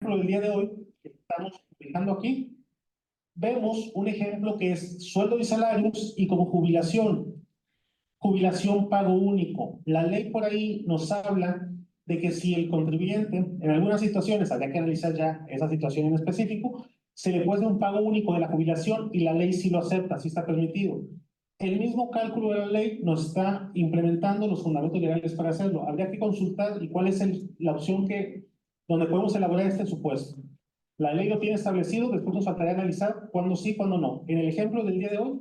ejemplo del día de hoy, que estamos fijando aquí, vemos un ejemplo que es sueldo y salarios y como jubilación. Jubilación pago único. La ley por ahí nos habla de que si el contribuyente, en algunas situaciones, habría que analizar ya esa situación en específico, se le puede dar un pago único de la jubilación y la ley sí lo acepta, sí está permitido. El mismo cálculo de la ley nos está implementando los fundamentos legales para hacerlo. Habría que consultar y cuál es la opción donde podemos elaborar este supuesto. La ley lo tiene establecido, después nos faltaría analizar cuándo sí, cuándo no. En el ejemplo del día de hoy,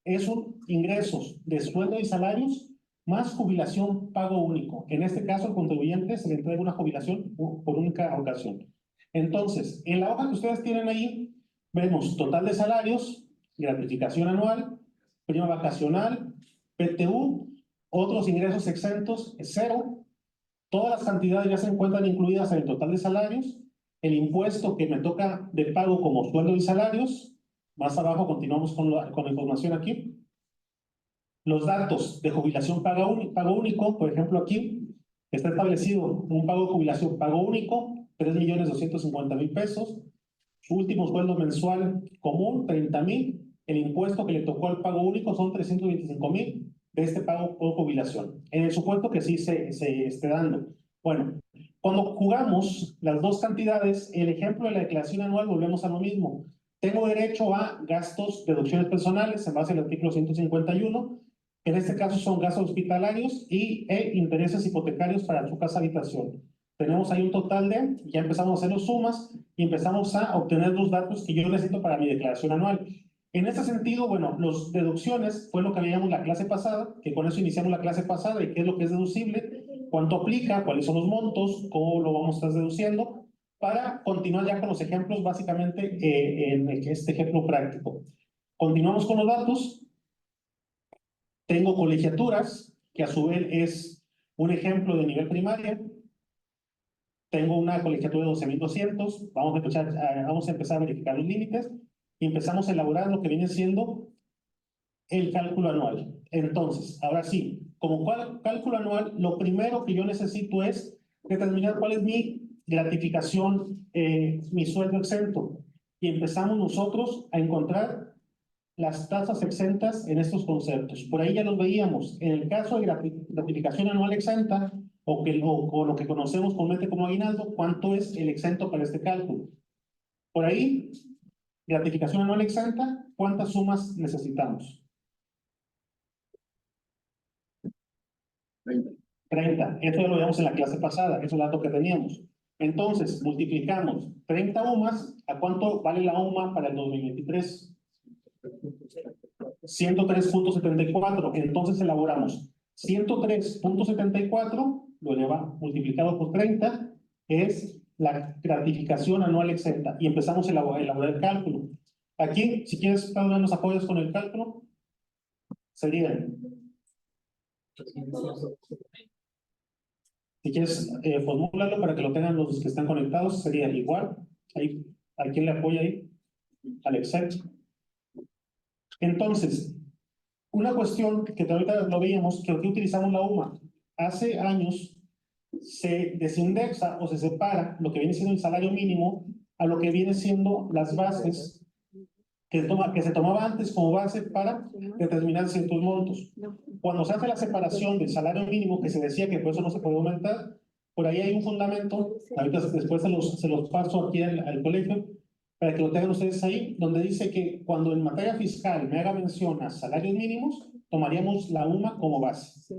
es un ingresos de sueldo y salarios más jubilación pago único. En este caso, al contribuyente se le entrega una jubilación por única ocasión. Entonces, en la hoja que ustedes tienen ahí, vemos total de salarios, gratificación anual, prima vacacional, PTU, otros ingresos exentos, cero. Todas las cantidades ya se encuentran incluidas en el total de salarios. El impuesto que me toca de pago como sueldo y salarios. Más abajo continuamos con la información aquí. Los datos de jubilación pago único, por ejemplo aquí, está establecido un pago de jubilación pago único, 3.250.000 pesos. Su último sueldo mensual común, 30.000. El impuesto que le tocó al pago único son 325.000 de este pago por jubilación. En el supuesto que sí se esté dando. Bueno, cuando jugamos las dos cantidades, el ejemplo de la declaración anual, volvemos a lo mismo. Tengo derecho a gastos, deducciones personales en base al artículo 151. En este caso son gastos hospitalarios e intereses hipotecarios para su casa habitación. Tenemos ahí un total de, ya empezamos a hacer las sumas y empezamos a obtener los datos que yo necesito para mi declaración anual. En este sentido, bueno, las deducciones fue lo que veíamos la clase pasada, que con eso iniciamos la clase pasada y qué es lo que es deducible, cuánto aplica, cuáles son los montos, cómo lo vamos a estar deduciendo, para continuar ya con los ejemplos básicamente en este ejemplo práctico. Continuamos con los datos. Tengo colegiaturas, que a su vez es un ejemplo de nivel primaria. Tengo una colegiatura de 12.200. Vamos a empezar a verificar los límites y empezamos a elaborar lo que viene siendo el cálculo anual. Entonces, ahora sí, como cálculo anual, lo primero que yo necesito es determinar cuál es mi gratificación, mi sueldo exento. Y empezamos nosotros a encontrar las tasas exentas en estos conceptos. Por ahí ya los veíamos. En el caso de gratificación anual exenta, o lo que conocemos comúnmente como aguinaldo, ¿cuánto es el exento para este cálculo? Por ahí, gratificación anual exenta, ¿cuántas sumas necesitamos? 30. Esto ya lo veíamos en la clase pasada, es el dato que teníamos. Entonces, multiplicamos 30 UMAS, ¿a cuánto vale la UMA para el 2023? 103.74. Entonces elaboramos 103.74, lo eleva multiplicado por 30, es la gratificación anual exenta. Y empezamos a elaborar el cálculo. Aquí, si quieres, cada uno nos apoyas con el cálculo, serían, si quieres, formúlalo para que lo tengan los que están conectados, sería igual. Ahí, ¿a quién le apoya ahí? Al Excel. Entonces, una cuestión que ahorita lo veíamos, que aquí utilizamos la UMA. Hace años se desindexa o se separa lo que viene siendo el salario mínimo a lo que viene siendo las bases que se tomaba antes como base para determinar ciertos montos. Cuando se hace la separación del salario mínimo, que se decía que por eso no se puede aumentar, por ahí hay un fundamento, ahorita después se los paso aquí al colegio, para que lo tengan ustedes ahí, donde dice que cuando en materia fiscal me haga mención a salarios mínimos, tomaríamos la UMA como base.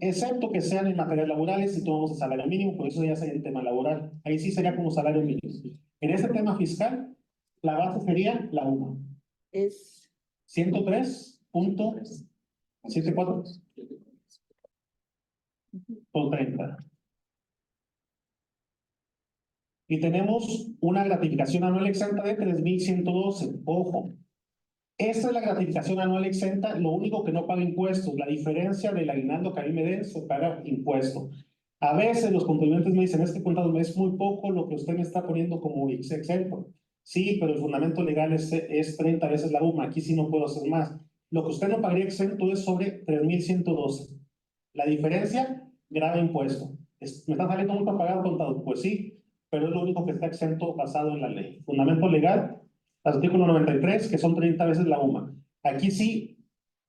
Excepto que sean en materias laborales si tomamos el salario mínimo, por eso ya sería el tema laboral. Ahí sí sería como salario mínimo. En este tema fiscal, la base sería la UMA. Es 103.74 por 30. Y tenemos una gratificación anual exenta de 3.112. Ojo, esta es la gratificación anual exenta, lo único que no paga impuestos. La diferencia del aguinaldo que a mí me den se paga impuesto. A veces los contribuyentes me dicen, este contador es muy poco lo que usted me está poniendo como exento. Sí, pero el fundamento legal es 30 veces la UMA, aquí sí no puedo hacer más. Lo que usted no pagaría exento es sobre 3.112. La diferencia, grave impuesto. ¿Me está saliendo muy para pagar, contador? Pues sí, pero es lo único que está exento basado en la ley. Fundamento legal, artículo 93, que son 30 veces la UMA. Aquí sí,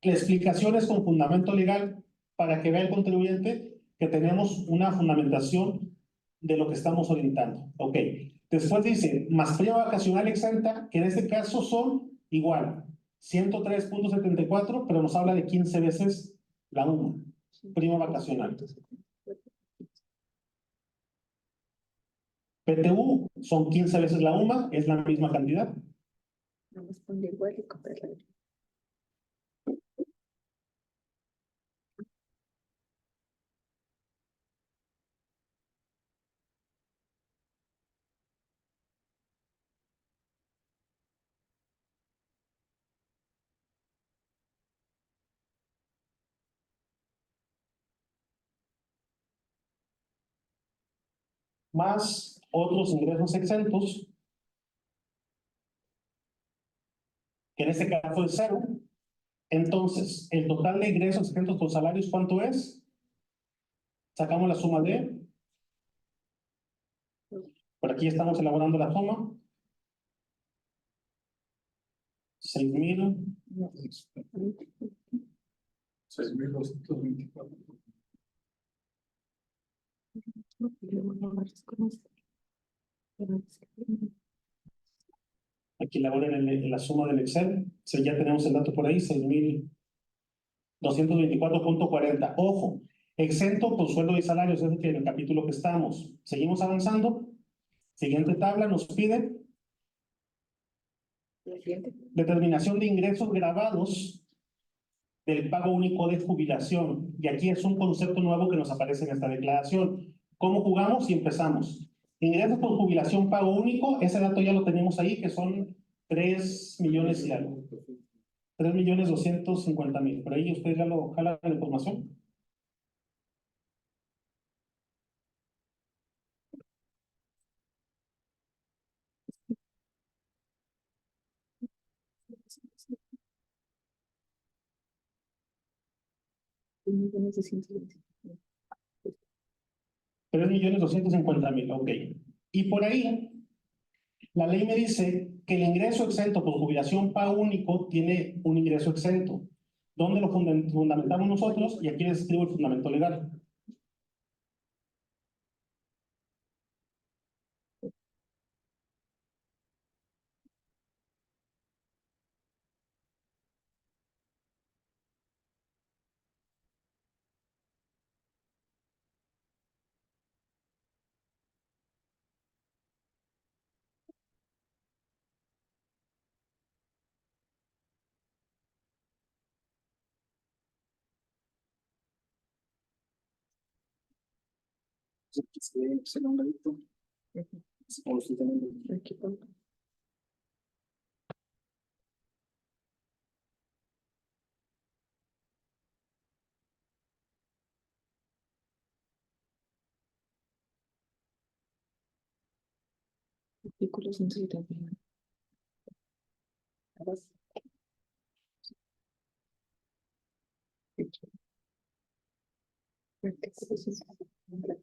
la explicación es con fundamento legal para que vea el contribuyente que tenemos una fundamentación de lo que estamos orientando. Ok. Después dice, más prima vacacional exenta, que en este caso son igual, 103.74, pero nos habla de 15 veces la UMA, prima vacacional. PTU son 15 veces la UMA, es la misma cantidad. Vamos a poner igual y comprarla. Más otros ingresos exentos, que en este caso es cero. Entonces, el total de ingresos exentos por salarios, ¿cuánto es? Sacamos la suma de... Por aquí estamos elaborando la suma. 6,000. 6,224. Aquí elaboren en la suma del Excel. Sí, ya tenemos el dato por ahí, 6,224.40. Ojo, exento con sueldo y salarios, es decir, en el capítulo que estamos. Seguimos avanzando. Siguiente tabla nos pide determinación de ingresos grabados del pago único de jubilación. Y aquí es un concepto nuevo que nos aparece en esta declaración. ¿Cómo jugamos? Y empezamos. Ingresos por jubilación pago único, ese dato ya lo tenemos ahí, que son 3 millones y algo. 3,250,000. Por ahí ustedes ya lo jalan la información. Millones de 120. 3,250,000, ok. Y por ahí, la ley me dice que el ingreso exento por jubilación pago único tiene un ingreso exento. ¿Dónde lo fundamentamos nosotros? Y aquí les escribo el fundamento legal. Aquí pongo. Artículo 171. Artículo 171.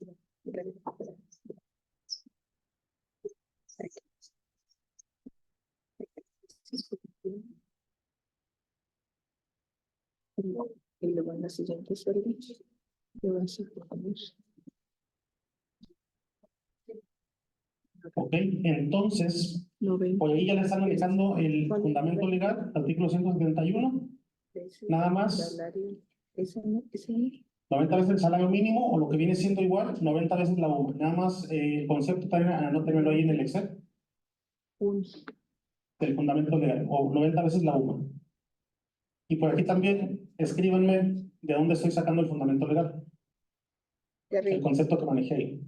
Y luego en la siguiente celda le vas a poner Ok, entonces, 90. por ahí ya le están analizando el fundamento legal, artículo 171, nada más. Salario. Ese no, ese no. 90 veces el salario mínimo, o lo que viene siendo igual, 90 veces la UMA. Nada más el concepto también, anótenmelo ahí en el Excel, del fundamento legal, o 90 veces la UMA. Y por aquí también, escríbanme de dónde estoy sacando el fundamento legal, De el arriba. concepto que manejé ahí.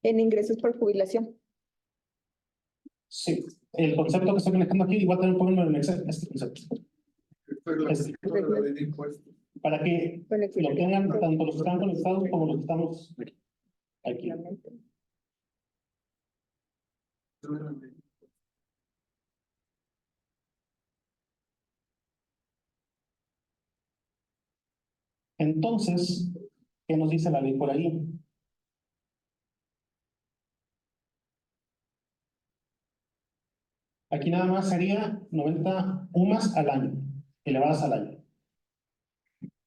En ingresos por jubilación. Sí, el concepto que estoy manejando aquí, igual también pónganlo en el Excel, este concepto. Para que Bueno, aquí lo tengan tanto los que están conectados como los que estamos aquí. Entonces, ¿qué nos dice la ley por ahí? Aquí nada más sería 90 UMAS al año, elevadas al año.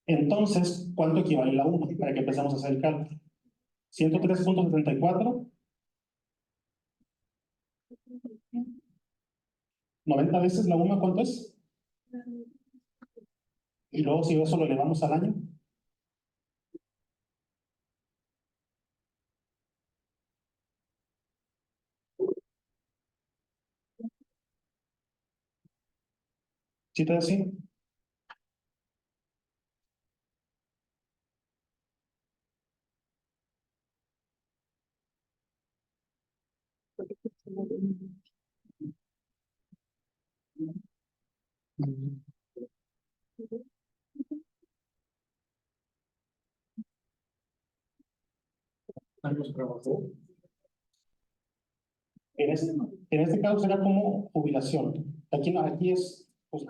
Entonces, ¿cuánto equivale la UMA? Para que empecemos a hacer el cálculo. 103.74. 90 veces la UMA, ¿cuánto es? Y luego si eso lo elevamos al año. ¿Sí te da así? Años trabajó. En este caso será como jubilación. Aquí, no, aquí es... pues,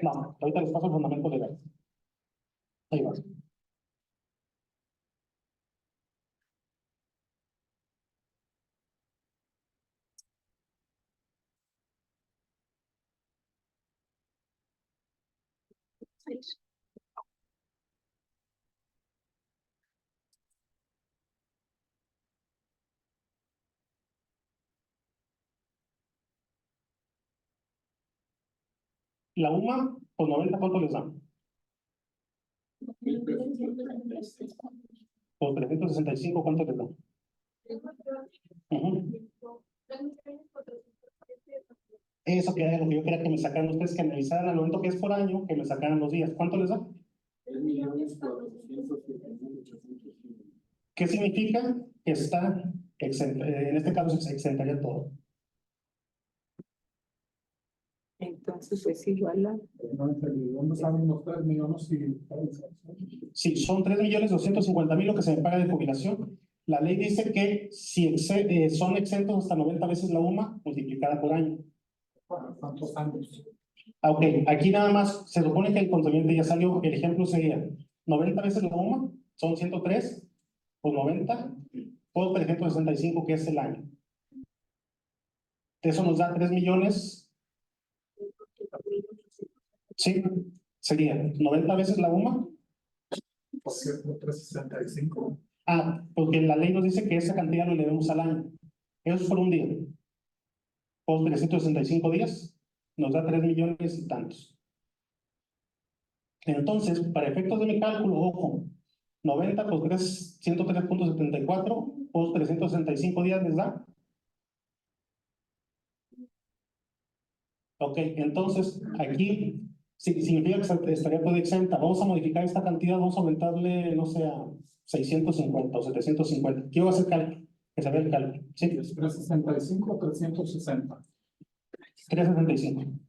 no, ahorita les paso el fundamento legal. Ahí va. La UMA, pues 90, ¿cuánto les dan? Pues 365, ¿cuánto les dan? Eso que era lo que yo quería que me sacaran ustedes, que analizaran al momento que es por año, que me sacaran los días. ¿Cuánto les da? 3.400.805. ¿Qué significa? Que está exento, en este caso se exentaría todo. Entonces es igual a ¿Dónde salen los 3 millones? Sí, son 3.250.000 lo que se me paga de jubilación. La ley dice que si son exentos hasta 90 veces la UMA, multiplicada por año. ¿Cuántos años? Ok, aquí nada más se supone que el contribuyente ya salió. El ejemplo sería 90 veces la UMA, son 103, pues 90, por 365, que es el año. Eso nos da 3 millones. Sí, sería 90 veces la UMA. ¿Por qué por 365? Ah, porque la ley nos dice que esa cantidad lo elevemos al año. Eso es por un día. Por 365 días, nos da 3 millones y tantos. Entonces, para efectos de mi cálculo, ojo, 90 por 3, 103.74, por 365 días les da. Ok, entonces, aquí significa que estaría toda exenta. Vamos a modificar esta cantidad, vamos a aumentarle, no sé, a 650 o 750. Quiero hacer cálculo, que se vea el cálculo. ¿Sí? ¿Es 365 o 360? 365.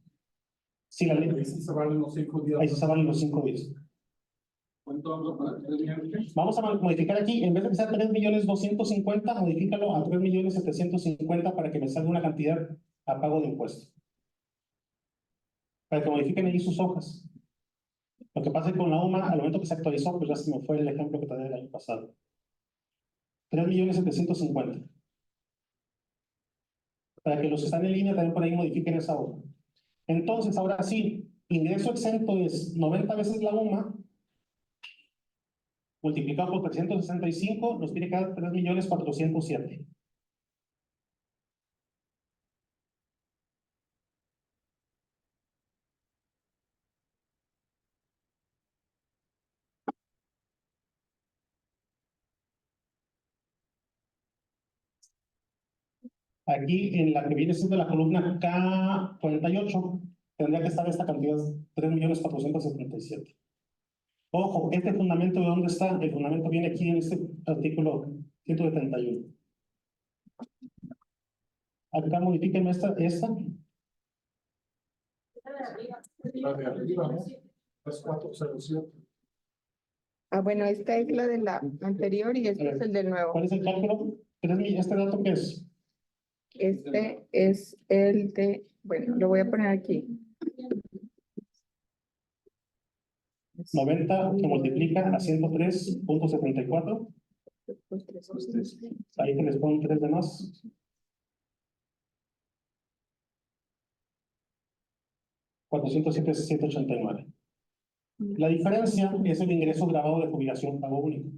Sí, la ley. Ahí sí se valen los 5 días. Ahí sí se valen los 5 días. ¿Cuánto hablo para 3 millones? Vamos a modificar aquí, en vez de que sea 3.250.000, modifícalo a 3.750.000 para que me salga una cantidad a pago de impuestos. Para que modifiquen ahí sus hojas. Lo que pasa es que con la UMA, al momento que se actualizó, pues ya se me fue el ejemplo que te di el año pasado. 3.750.000. Para que los que están en línea también por ahí modifiquen esa hoja. Entonces, ahora sí, ingreso exento es 90 veces la UMA, multiplicado por 365, nos tiene que dar 3.407.000. Aquí en la que viene siendo la columna K48, tendría que estar esta cantidad, 3.477.000. Ojo, este fundamento, ¿de dónde está? El fundamento viene aquí en este artículo 171. Acá modifiquen esta. La de arriba, ¿no? 3407. Ah, bueno, esta es la de la anterior y este es el del nuevo. ¿Cuál es el cálculo? ¿Este dato qué es? Este es el de, bueno, lo voy a poner aquí. 90 que multiplica a 103.74. Ahí te les pongo 3 de más. $407,789. La diferencia es el ingreso grabado de jubilación pago único.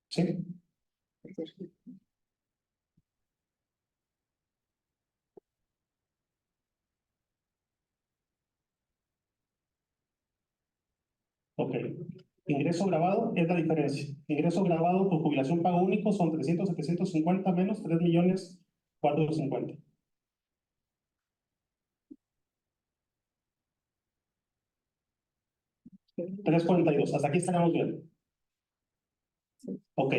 ¿Sí? Ok. Ingreso grabado es la diferencia. Ingreso grabado por jubilación pago único son 300,750 menos 3,450,000. 342. Hasta aquí estaremos bien. Ok.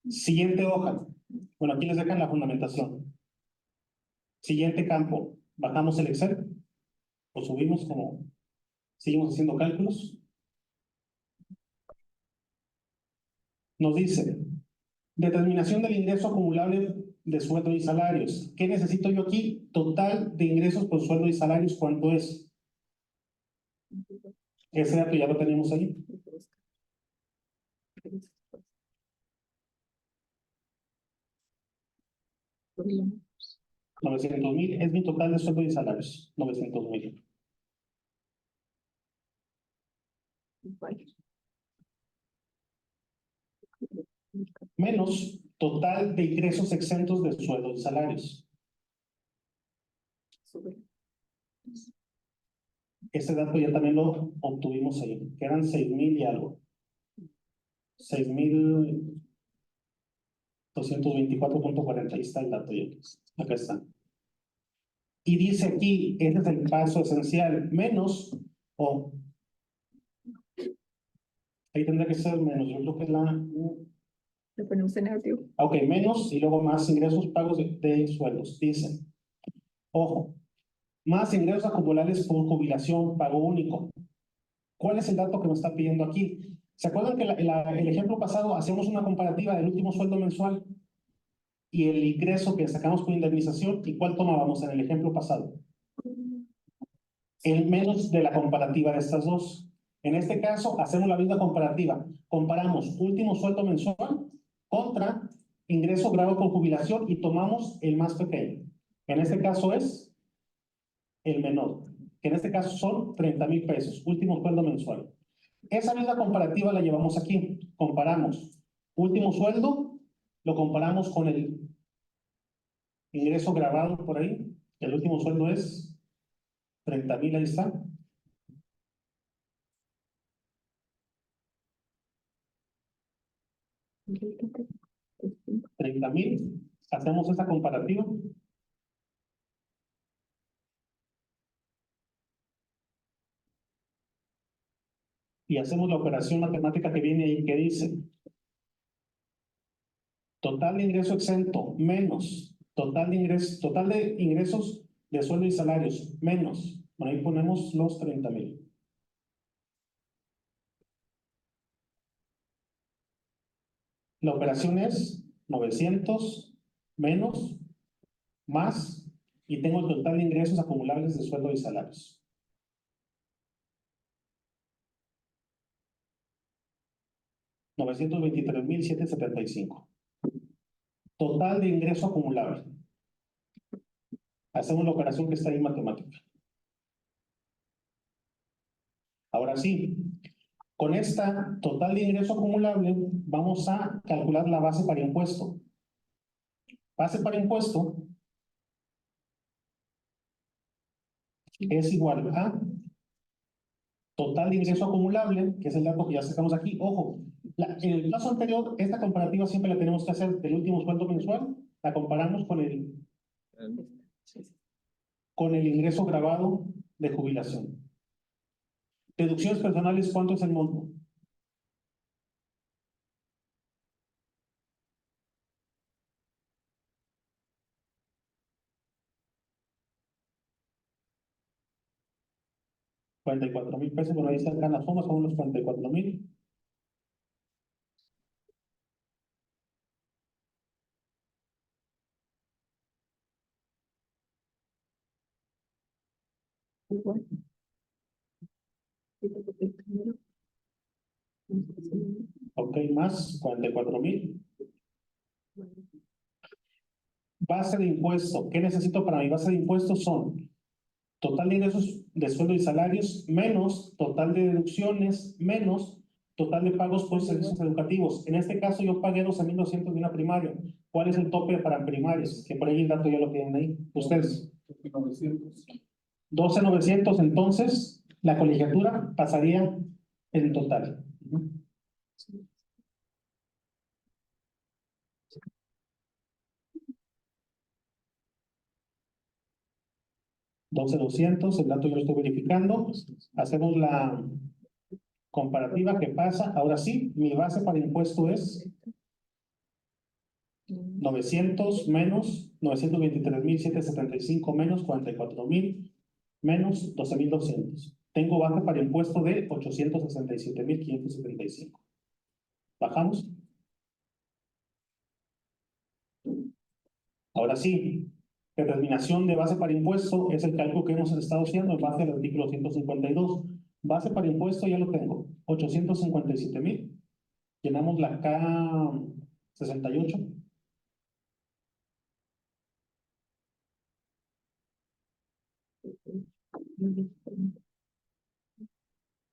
Siguiente hoja. Bueno, aquí les dejan la fundamentación. Siguiente campo. Bajamos el Excel. Lo subimos como seguimos haciendo cálculos. Nos dice, determinación del ingreso acumulable de sueldo y salarios. ¿Qué necesito yo aquí? Total de ingresos por sueldo y salarios, ¿cuánto es? Ese dato ya lo tenemos ahí. Bien. 900,000 es mi total de sueldo y salarios. 900,000. Igual. Menos total de ingresos exentos de sueldo y salarios. Sube. Ese dato ya también lo obtuvimos ahí, que eran 6,000 y algo. 6,224,40. Ahí está el dato ya. Acá está. Y dice aquí, este es el paso esencial, menos, o ahí tendría que ser menos, yo creo que es la, Lo ponemos en negativo. ok, menos y luego más ingresos pagos de sueldos. Dice, ojo, más ingresos acumulables por jubilación, pago único. ¿Cuál es el dato que me está pidiendo aquí? ¿Se acuerdan que el ejemplo pasado hacíamos una comparativa del último sueldo mensual y el ingreso que sacamos por indemnización? ¿Y cuál tomábamos en el ejemplo pasado? El menos de la comparativa de estas dos. En este caso, hacemos la misma comparativa. Comparamos último sueldo mensual contra ingreso grabado por jubilación y tomamos el más pequeño. En este caso es el menor, que en este caso son 30,000 pesos, último sueldo mensual. Esa misma comparativa la llevamos aquí. Comparamos último sueldo, lo comparamos con el ingreso grabado por ahí. El último sueldo es 30,000, ahí está. 30,000. Hacemos esta comparativa. Y hacemos la operación matemática que viene ahí, que dice total de ingreso exento menos total de ingresos de sueldo y salarios menos. Bueno, ahí ponemos los 30,000. La operación es 900 menos más y tengo el total de ingresos acumulables de sueldo y salarios. $923,775. Total de ingreso acumulable. Hacemos la operación que está ahí matemática. Ahora sí, con esta total de ingreso acumulable vamos a calcular la base para impuesto. Base para impuesto es igual a total de ingreso acumulable, que es el dato que ya sacamos aquí. Ojo, en el caso anterior, esta comparativa siempre la tenemos que hacer del último sueldo mensual, la comparamos con el ingreso grabado de jubilación. Deducciones personales, ¿cuánto es el monto? 44,000 pesos, bueno, ahí sacan las sumas, son unos 44,000. Igual. Ok, más 44,000. Base de impuesto. ¿Qué necesito para mi base de impuestos? Son total de ingresos de sueldo y salarios, menos total de deducciones, menos total de pagos por servicios educativos. En este caso yo pagué 12,200 de una primaria. ¿Cuál es el tope para primarios? Que por ahí el dato ya lo tienen ahí. Ustedes. 900. 12,900, entonces la colegiatura pasaría en total. 12,200, el dato yo lo estoy verificando. Hacemos la comparativa que pasa. Ahora sí, mi base para impuesto es 900 menos 923,775 menos 44,000 menos 12,200. Tengo base para impuesto de 867,575. Bajamos. Ahora sí, determinación de base para impuesto es el cálculo que hemos estado haciendo en base al artículo 152. Base para impuesto ya lo tengo, 857,000. Llenamos la K68.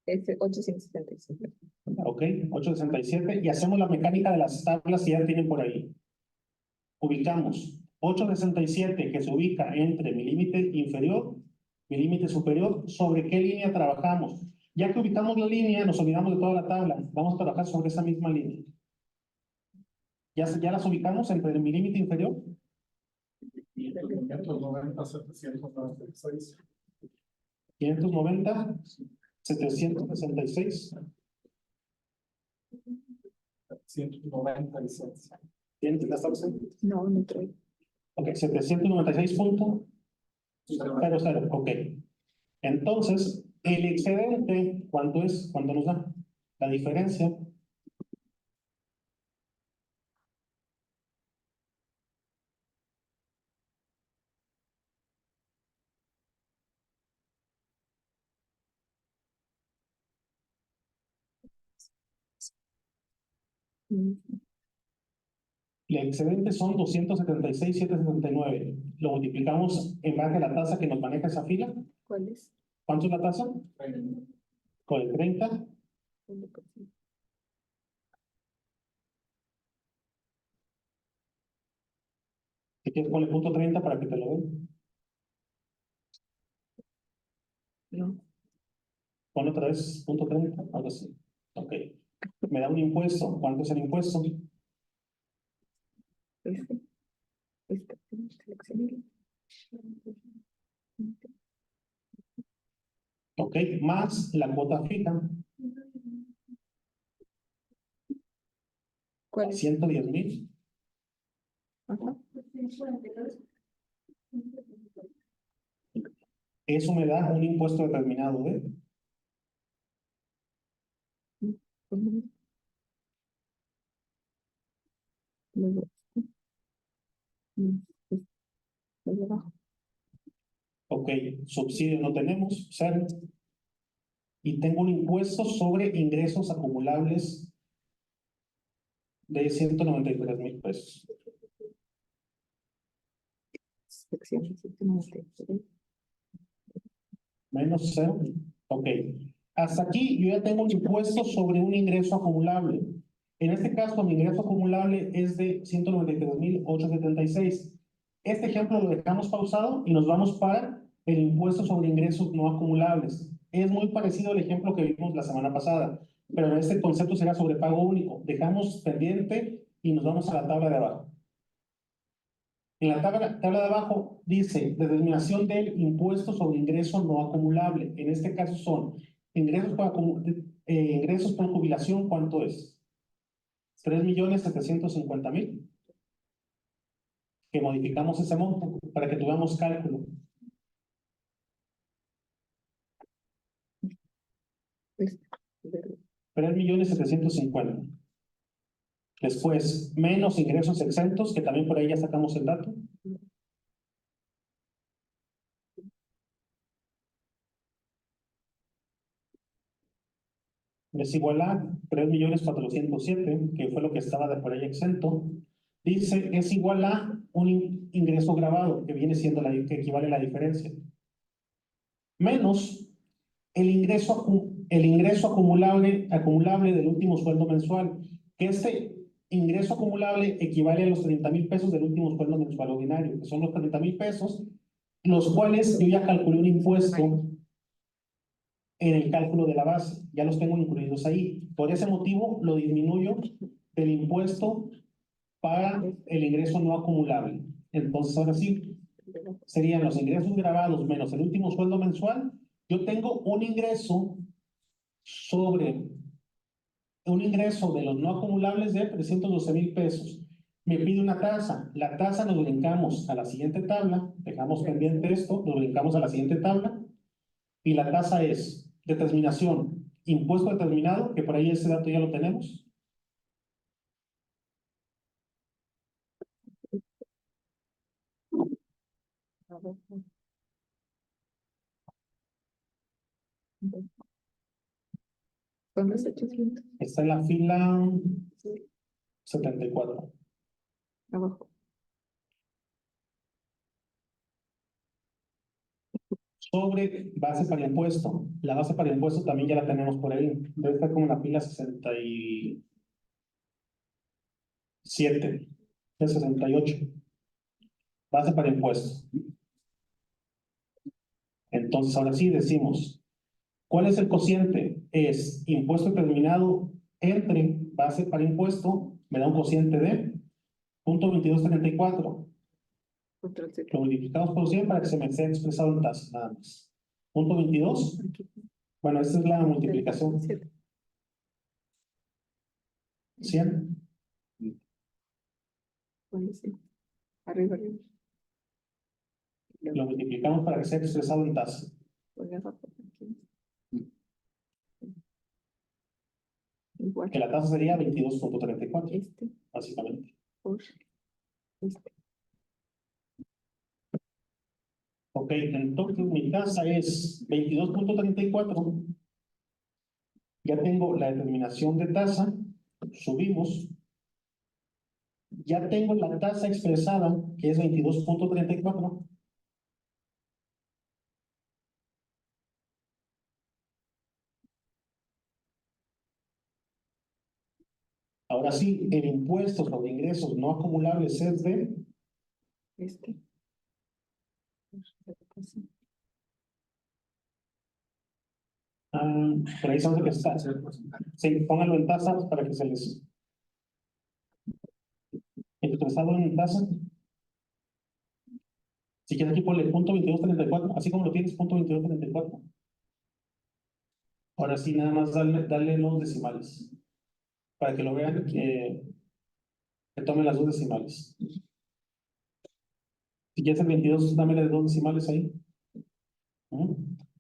Es 875. Ok, 867. Y hacemos la mecánica de las tablas que ya tienen por ahí. Ubicamos 867 que se ubica entre mi límite inferior, mi límite superior. ¿Sobre qué línea trabajamos? Ya que ubicamos la línea, nos olvidamos de toda la tabla. Vamos a trabajar sobre esa misma línea. Ya las ubicamos entre mi límite inferior. 590, 796. 590, 766. 196. ¿Tienes las tablas? No, no traigo. Ok, 796,00. Ok. Entonces, el excedente, ¿cuánto es? ¿Cuánto nos da? La diferencia. El excedente son 276,779. Lo multiplicamos en base a la tasa que nos maneja esa fila. ¿Cuál es? ¿Cuánto es la tasa? Con el 30. Si quieres ponle punto 30 para que te lo den. No. Pon otra vez punto 30, algo así. Ok. Me da un impuesto. ¿Cuánto es el impuesto? Seleccioné. Ok. Más la cuota fija. ¿Cuál es? 110,000. Ajá. Eso me da un impuesto determinado de ok, subsidio no tenemos, 0. Y tengo un impuesto sobre ingresos acumulables de 193,000 pesos. Menos 0. Ok. Hasta aquí yo ya tengo un impuesto sobre un ingreso acumulable. En este caso, mi ingreso acumulable es de 193,876. Este ejemplo lo dejamos pausado y nos vamos para el impuesto sobre ingresos no acumulables. Es muy parecido al ejemplo que vimos la semana pasada, pero este concepto será sobre pago único. Dejamos pendiente y nos vamos a la tabla de abajo. En la tabla de abajo dice determinación del impuesto sobre ingreso no acumulable. En este caso son ingresos por jubilación, ¿cuánto es? 3,750,000. Que modificamos ese monto para que tengamos cálculo. Este, verde. 3.750.000. Después, menos ingresos exentos, que también por ahí ya sacamos el dato. Es igual a 3.407.000, que fue lo que estaba de por ahí exento. Dice, es igual a un ingreso grabado, que viene siendo que equivale a la diferencia. Menos el ingreso acumulable del último sueldo mensual, que este ingreso acumulable equivale a los 30,000 pesos del último sueldo mensual ordinario, que son los 30,000 pesos, los cuales yo ya calculé un impuesto en el cálculo de la base, ya los tengo incluidos ahí. Por ese motivo lo disminuyo del impuesto para el ingreso no acumulable. Entonces ahora sí, serían los ingresos grabados menos el último sueldo mensual. Yo tengo un ingreso de los no acumulables de 312,000 pesos. Me pide una tasa. La tasa nos brincamos a la siguiente tabla. Dejamos pendiente esto, nos brincamos a la siguiente tabla. Y la tasa es determinación, impuesto determinado, que por ahí ese dato ya lo tenemos. Son los 800. Está en la fila 74. Abajo. Sobre base para impuesto. La base para impuesto también ya la tenemos por ahí. Debe estar como en la fila 67, 68. Base para impuesto. Entonces, ahora sí decimos, ¿cuál es el cociente? Es impuesto determinado entre base para impuesto, me da un cociente de 0.2234. Control Z. Lo multiplicamos por 100 para que se me sea expresado en tasas, nada más. 0.22. Bueno, esta es la multiplicación. 100. Arriba, arriba. Lo multiplicamos para que sea expresado en tasas. Igual. Que la tasa sería 22.34, Este básicamente. por este. Ok, entonces mi tasa es 22.34. Ya tengo la determinación de tasa. Subimos. Ya tengo la tasa expresada, que es 22.34. Ahora sí, el impuesto sobre ingresos no acumulables es de Este. por ahí sabes que está. Sí, pónganlo en tasas para que se les expresado en tasa. Si quieres aquí ponle punto 2234, así como lo tienes, punto 2234. Ahora sí, nada más dale los decimales. Para que lo vean, que tomen las dos decimales. Si quieres el 22, dame las dos decimales ahí.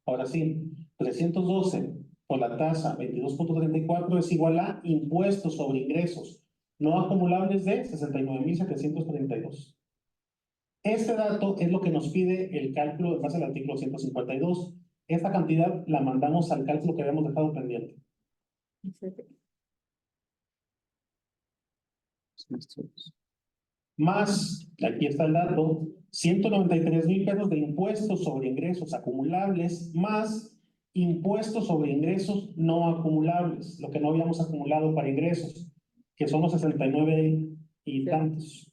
Ahora sí, 312 por la tasa 22.34 es igual a impuestos sobre ingresos no acumulables de 69,732. Este dato es lo que nos pide el cálculo en base al artículo 152. Esta cantidad la mandamos al cálculo que habíamos dejado pendiente. Más, aquí está el dato, 193,000 pesos de impuestos sobre ingresos acumulables, más impuestos sobre ingresos no acumulables, lo que no habíamos acumulado para ingresos, que son los 69 y tantos.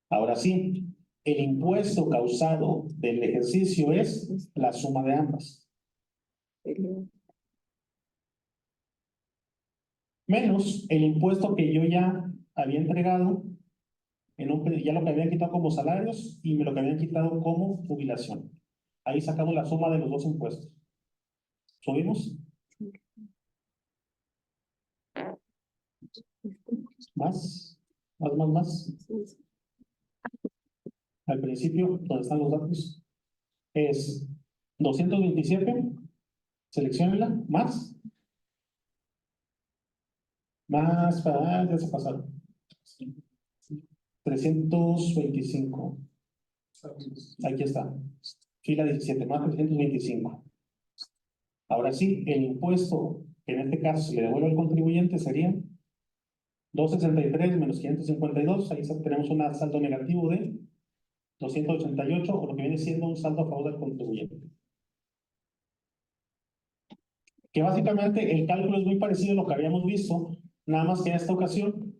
Ahora sí, el impuesto causado del ejercicio es la suma de ambas. Menos el impuesto que yo ya había entregado, ya lo que habían quitado como salarios y lo que habían quitado como jubilación. Ahí sacamos la suma de los dos impuestos. ¿Subimos? Más. Al principio, ¿dónde están los datos? es 227, selecciónenla, más para, ya se pasaron, 325, aquí está, fila 17, más 325. Ahora sí, el impuesto que en este caso se le devuelve al contribuyente sería 263 menos 552, ahí tenemos un saldo negativo de 288, o lo que viene siendo un saldo a favor del contribuyente. Que básicamente el cálculo es muy parecido a lo que habíamos visto, nada más que en esta ocasión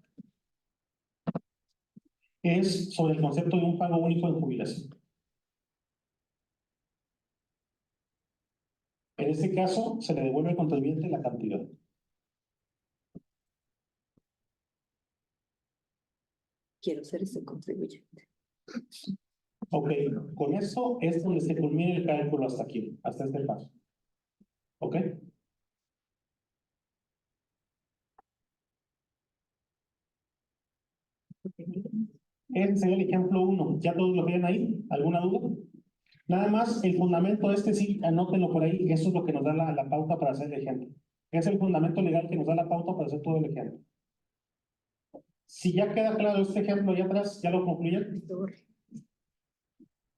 es sobre el concepto de un pago único en jubilación. En este caso, se le devuelve al contribuyente la cantidad. Quiero ser ese contribuyente. Ok, con eso es donde se culmina el cálculo hasta aquí, hasta este paso. ¿Ok? Ese sería el ejemplo 1. ¿Ya todos lo tienen ahí? ¿Alguna duda? Nada más, el fundamento sí, anótenlo por ahí, eso es lo que nos da la pauta para hacer el ejemplo. Es el fundamento legal que nos da la pauta para hacer todo el ejemplo. Si ya queda claro este ejemplo allá atrás, ¿ya lo concluyen?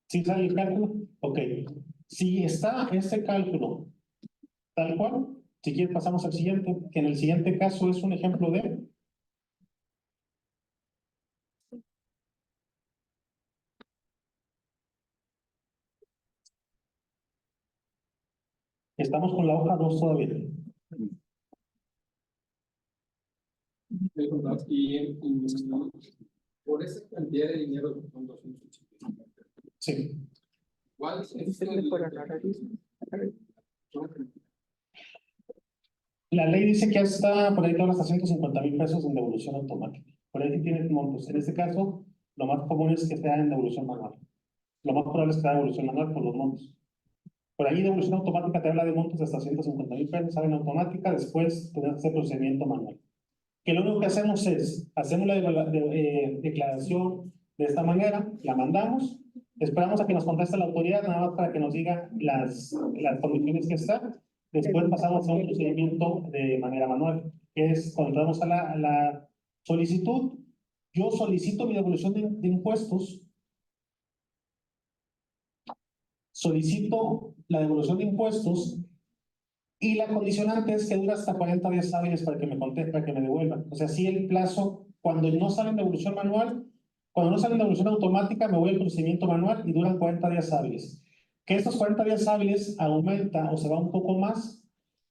¿Sí sale el cálculo? Ok. Si está este cálculo tal cual, si quieres pasamos al siguiente, que en el siguiente caso es un ejemplo de... Estamos con la hoja 2 todavía. Y por esa cantidad de dinero que son 285. Sí. ¿Cuál es Decirle por honorarios. La ley dice que hasta, por ahí todas hasta 150,000 pesos en devolución automática. Por ahí sí tiene montos. En este caso, lo más común es que sea en devolución manual. Lo más probable es que sea devolución manual por los montos. Por ahí devolución automática te habla de montos de hasta 150,000 pesos, salen automática, después tendrás que hacer procedimiento manual. Que lo único que hacemos es, hacemos la declaración de esta manera, la mandamos, esperamos a que nos conteste la autoridad, nada más para que nos diga las condiciones que están, después pasamos a un procedimiento de manera manual, que es cuando entramos a la solicitud, yo solicito mi devolución de impuestos, solicito la devolución de impuestos, y la condicionante es que dura hasta 40 días hábiles para que me conteste, para que me devuelvan. O sea, si el plazo, cuando no sale en devolución manual, cuando no sale en devolución automática, me voy al procedimiento manual y duran 40 días hábiles. Que estos 40 días hábiles aumenta o se va un poco más,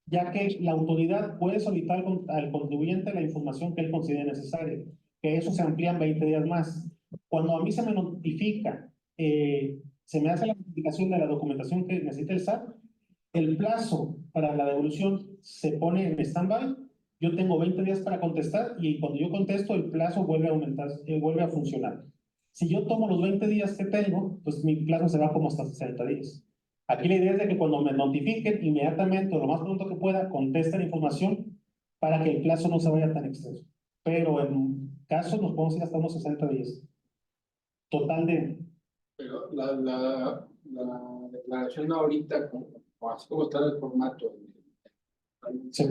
ya que la autoridad puede solicitar al contribuyente la información que él considere necesaria, que eso se amplía en 20 días más. Cuando a mí se me notifica, se me hace la notificación de la documentación que necesita el SAT, el plazo para la devolución se pone en stand-by, yo tengo 20 días para contestar y cuando yo contesto el plazo vuelve a aumentar, vuelve a funcionar. Si yo tomo los 20 días que tengo, pues mi plazo se va como hasta 60 días. Aquí la idea es de que cuando me notifiquen inmediatamente o lo más pronto que pueda, conteste la información para que el plazo no se vaya tan extenso. Pero en caso nos podemos ir hasta unos 60 días. Total de... Pero la declaración ahorita, así como está el formato, Sí.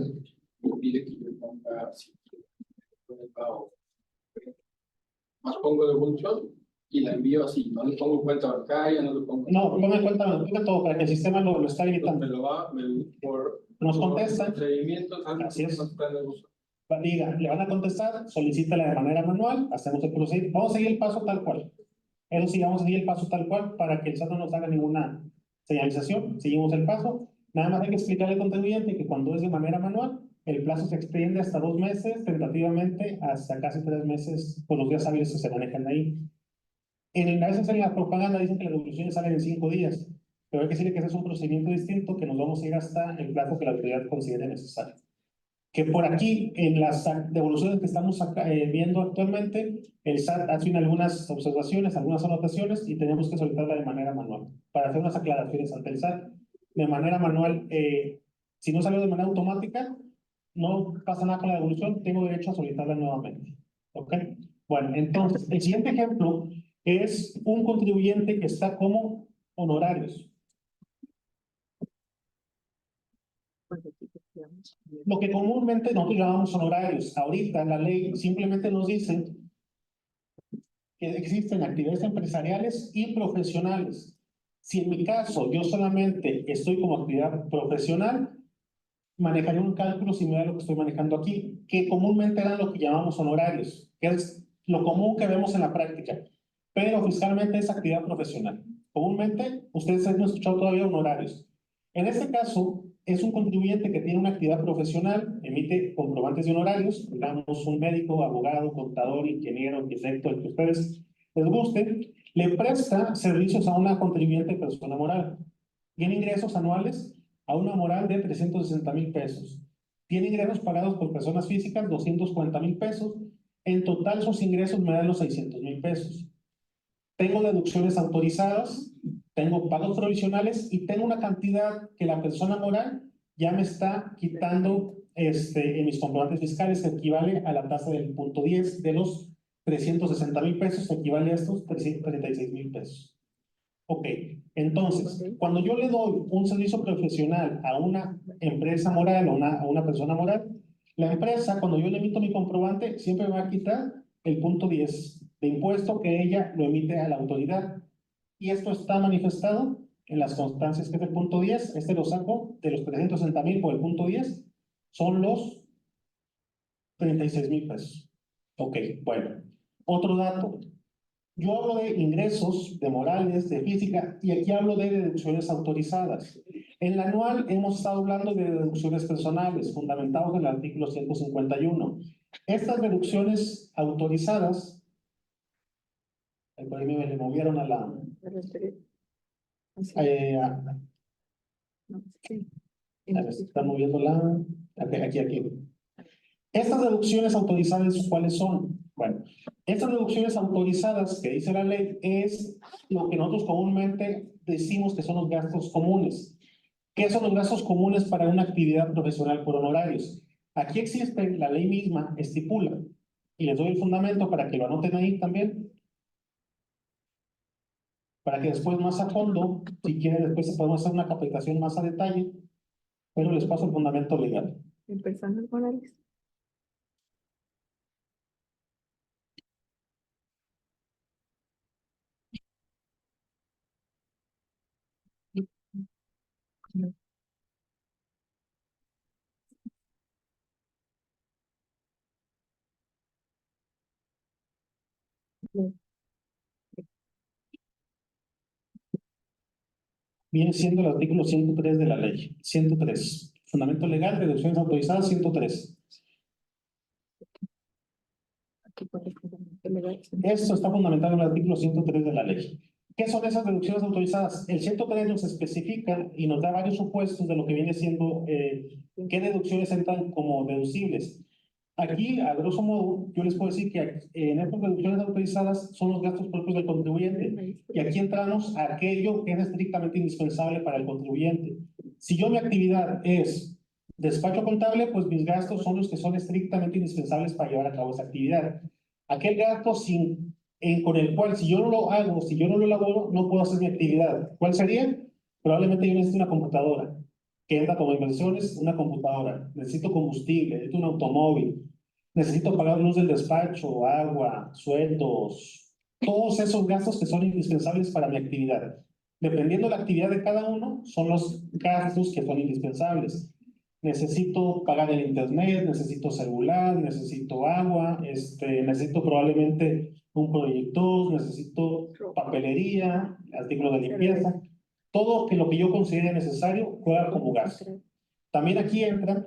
me pide que yo ponga si quiero el pago. Más pongo devolución y la envío así, no le pongo cuenta bancaria, no le pongo... No, ponga en cuenta, ponga todo para que el sistema lo está evitando. Me lo va, Nos contesta. Procedimientos, Así es. plan de uso. Diga, le van a contestar, solicítala de manera manual, hacemos el procedimiento, vamos a seguir el paso tal cual. Eso sí, vamos a seguir el paso tal cual para que el SAT no nos haga ninguna señalización, seguimos el paso. Nada más hay que explicarle al contribuyente que cuando es de manera manual, el plazo se extiende hasta 2 meses, tentativamente hasta casi 3 meses, por los días hábiles que se manejan ahí. A veces en la propaganda dicen que las devoluciones salen en 5 días, pero hay que decirle que ese es un procedimiento distinto, que nos vamos a ir hasta el plazo que la autoridad considere necesario. Que por aquí, en las devoluciones que estamos viendo actualmente, el SAT hace algunas observaciones, algunas anotaciones y tenemos que solicitarla de manera manual para hacer unas aclaraciones ante el SAT. De manera manual, si no salió de manera automática, no pasa nada con la devolución, tengo derecho a solicitarla nuevamente. ¿Ok? Bueno, entonces, el siguiente ejemplo es un contribuyente que está como honorarios. Lo que comúnmente nosotros llamamos honorarios. Ahorita la ley simplemente nos dice que existen actividades empresariales y profesionales. Si en mi caso yo solamente estoy como actividad profesional, manejaré un cálculo similar a lo que estoy manejando aquí, que comúnmente eran lo que llamamos honorarios, que es lo común que vemos en la práctica, pero fiscalmente es actividad profesional. Comúnmente, ustedes han escuchado todavía honorarios. En este caso, es un contribuyente que tiene una actividad profesional, emite comprobantes de honorarios, digamos un médico, abogado, contador, ingeniero, arquitecto, el que ustedes les guste, le presta servicios a una contribuyente persona moral. Tiene ingresos anuales a una moral de 360,000 pesos. Tiene ingresos pagados por personas físicas, 240,000 pesos. En total, sus ingresos me dan los 600,000 pesos. Tengo deducciones autorizadas, tengo pagos provisionales y tengo una cantidad que la persona moral ya me está quitando en mis comprobantes fiscales, que equivale a la tasa del punto 10 de los 360,000 pesos, equivale a estos 336,000 pesos. Ok, entonces, cuando yo le doy un servicio profesional a una empresa moral o a una persona moral, la empresa, cuando yo le emito mi comprobante, siempre me va a quitar el punto 10 de impuesto que ella lo emite a la autoridad. Y esto está manifestado en las constancias que es el punto 10. Este lo saco de los 360,000 por el punto 10. Son los 36,000 pesos. Ok, bueno. Otro dato. Yo hablo de ingresos, de morales, de física, y aquí hablo de deducciones autorizadas. En la anual hemos estado hablando de deducciones personales, fundamentados en el artículo 151. Estas deducciones autorizadas, por ahí me le movieron a la... Están moviendo la... Aquí. Estas deducciones autorizadas, ¿cuáles son? Bueno, estas deducciones autorizadas que dice la ley es lo que nosotros comúnmente decimos que son los gastos comunes. ¿Qué son los gastos comunes para una actividad profesional por honorarios? Aquí existe, la ley misma estipula, y les doy el fundamento para que lo anoten ahí también, para que después más a fondo, si quieren después podemos hacer una capacitación más a detalle, pero les paso el fundamento legal. En personas morales. Viene siendo el artículo 103 de la ley. 103. Fundamento legal, deducciones autorizadas, 103. Aquí pone fundamento legal. Esto está fundamentado en el artículo 103 de la ley. ¿Qué son esas deducciones autorizadas? El 103 nos especifica y nos da varios supuestos de lo que viene siendo qué deducciones entran como deducibles. Aquí, a grosso modo, yo les puedo decir que en estas deducciones autorizadas son los gastos propios del contribuyente. Y aquí entramos a aquello que es estrictamente indispensable para el contribuyente. Si yo mi actividad es despacho contable, pues mis gastos son los que son estrictamente indispensables para llevar a cabo esa actividad. Aquel gasto con el cual, si yo no lo hago, si yo no lo elaboro, no puedo hacer mi actividad. ¿Cuál sería? Probablemente yo necesito una computadora, que entra como inversiones, una computadora. Necesito combustible, necesito un automóvil, necesito pagar luz del despacho, agua, sueldos, todos esos gastos que son indispensables para mi actividad. Dependiendo de la actividad de cada uno, son los gastos que son indispensables. Necesito pagar el internet, necesito celular, necesito agua, necesito probablemente un proyector, necesito papelería, artículos de limpieza. Todo lo que yo considere necesario juega como gasto. También aquí entran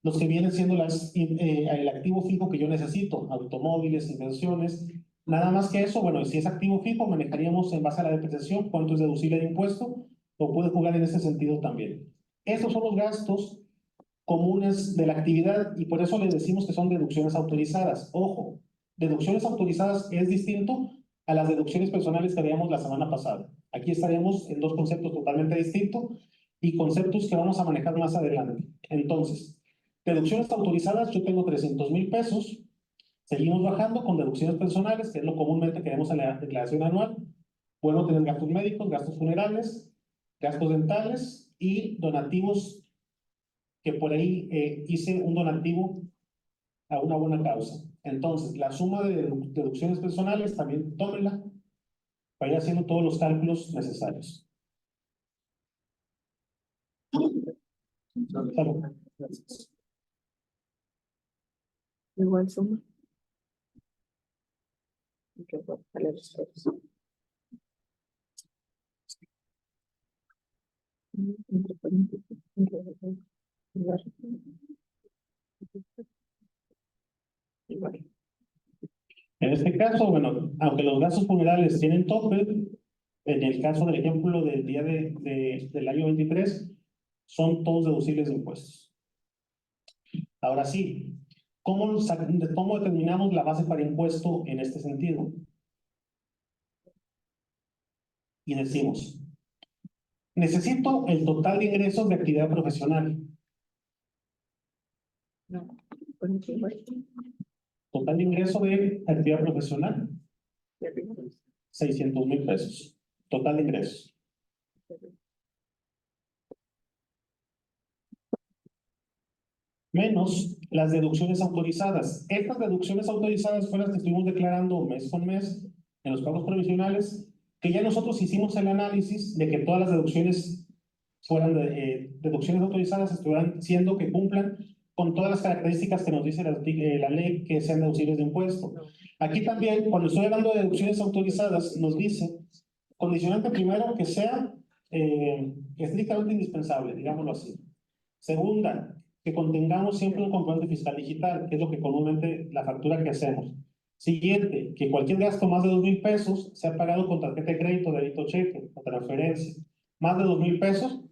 los que vienen siendo el activo fijo que yo necesito, automóviles, inversiones. Nada más que eso, bueno, si es activo fijo, manejaríamos en base a la depreciación, cuánto es deducible de impuesto, o puede jugar en ese sentido también. Estos son los gastos comunes de la actividad y por eso les decimos que son deducciones autorizadas. Ojo, deducciones autorizadas es distinto a las deducciones personales que veíamos la semana pasada. Aquí estaremos en dos conceptos totalmente distintos y conceptos que vamos a manejar más adelante. Entonces, deducciones autorizadas, yo tengo 300,000 pesos. Seguimos bajando con deducciones personales, que es lo comúnmente que vemos en la declaración anual. Puedo tener gastos médicos, gastos funerales, gastos dentales y donativos que por ahí hice un donativo a una buena causa. Entonces, la suma de deducciones personales también tómenla, vaya haciendo todos los cálculos necesarios. Salud. Gracias. Igual suma. Ok, voy a darle los ceros. Entre paréntesis, igual. En este caso, bueno, aunque los gastos funerales tienen tope, en el caso del ejemplo del día del año 23, son todos deducibles de impuestos. Ahora sí, ¿cómo determinamos la base para impuesto en este sentido? Y decimos, necesito el total de ingresos de actividad profesional. No, pon aquí igual. Total de ingreso de actividad profesional, Y arriba. 600,000 pesos. Total de ingresos. Menos las deducciones autorizadas. Estas deducciones autorizadas fueron las que estuvimos declarando mes con mes en los pagos provisionales, que ya nosotros hicimos el análisis de que todas las deducciones fueran deducciones autorizadas, estuvieran siendo que cumplan con todas las características que nos dice la ley que sean deducibles de impuesto. Aquí también, cuando estoy hablando de deducciones autorizadas, nos dice, condicionante primero que sea estrictamente indispensable, digámoslo así. Segunda, que contengamos siempre un comprobante fiscal digital, que es lo que comúnmente la factura que hacemos. Siguiente, que cualquier gasto más de 2,000 pesos sea pagado con tarjeta de crédito, débito, cheque o transferencia. Más de 2,000 pesos,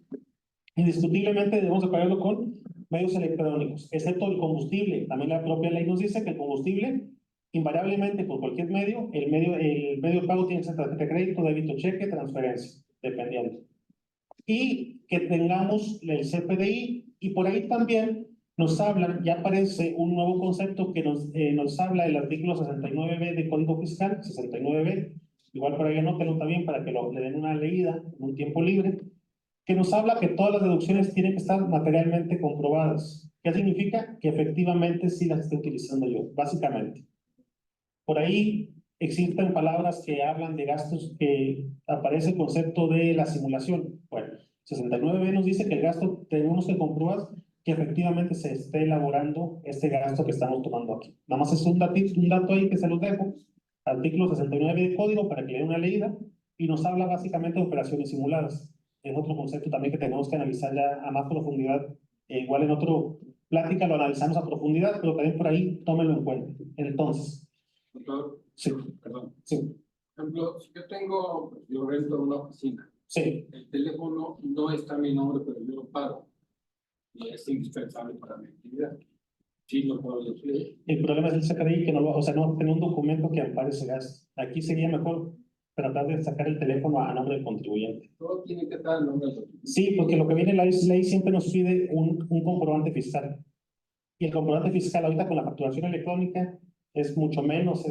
indiscutiblemente debemos de pagarlo con medios electrónicos, excepto el combustible. También la propia ley nos dice que el combustible, invariablemente por cualquier medio, el medio de pago tiene que ser tarjeta de crédito, débito, cheque, transferencia, dependiendo. Y que tengamos el CFDI, y por ahí también nos hablan, ya aparece un nuevo concepto que nos habla el artículo 69B de Código Fiscal, 69B, igual por ahí anótenlo también para que le den una leída en un tiempo libre, que nos habla que todas las deducciones tienen que estar materialmente comprobadas. ¿Qué significa? Que efectivamente sí las estoy utilizando yo, básicamente. Por ahí existen palabras que hablan de gastos, que aparece el concepto de la simulación. Bueno, 69B nos dice que el gasto tenemos que comprobar que efectivamente se esté elaborando este gasto que estamos tomando aquí. Nada más es un dato ahí que se los dejo, artículo 69 de código, para que le den una leída, y nos habla básicamente de operaciones simuladas. Es otro concepto también que tenemos que analizar ya a más profundidad. Igual en otro plática lo analizamos a profundidad, pero también por ahí tómenlo en cuenta. Entonces, Doctor, sí, perdón. sí, Por ejemplo, si yo rento una oficina, sí. el teléfono no está a mi nombre, pero yo lo pago. Y es indispensable para mi actividad. Sí, lo puedo decir. El problema es el CFDI, que no lo, o sea, no tiene un documento que ampare ese gasto. Aquí sería mejor tratar de sacar el teléfono a nombre del contribuyente. Todo tiene que estar en nombre del doctor. Sí, porque lo que viene en la ley siempre nos pide un comprobante fiscal. Y el comprobante fiscal ahorita con la facturación electrónica es mucho menos,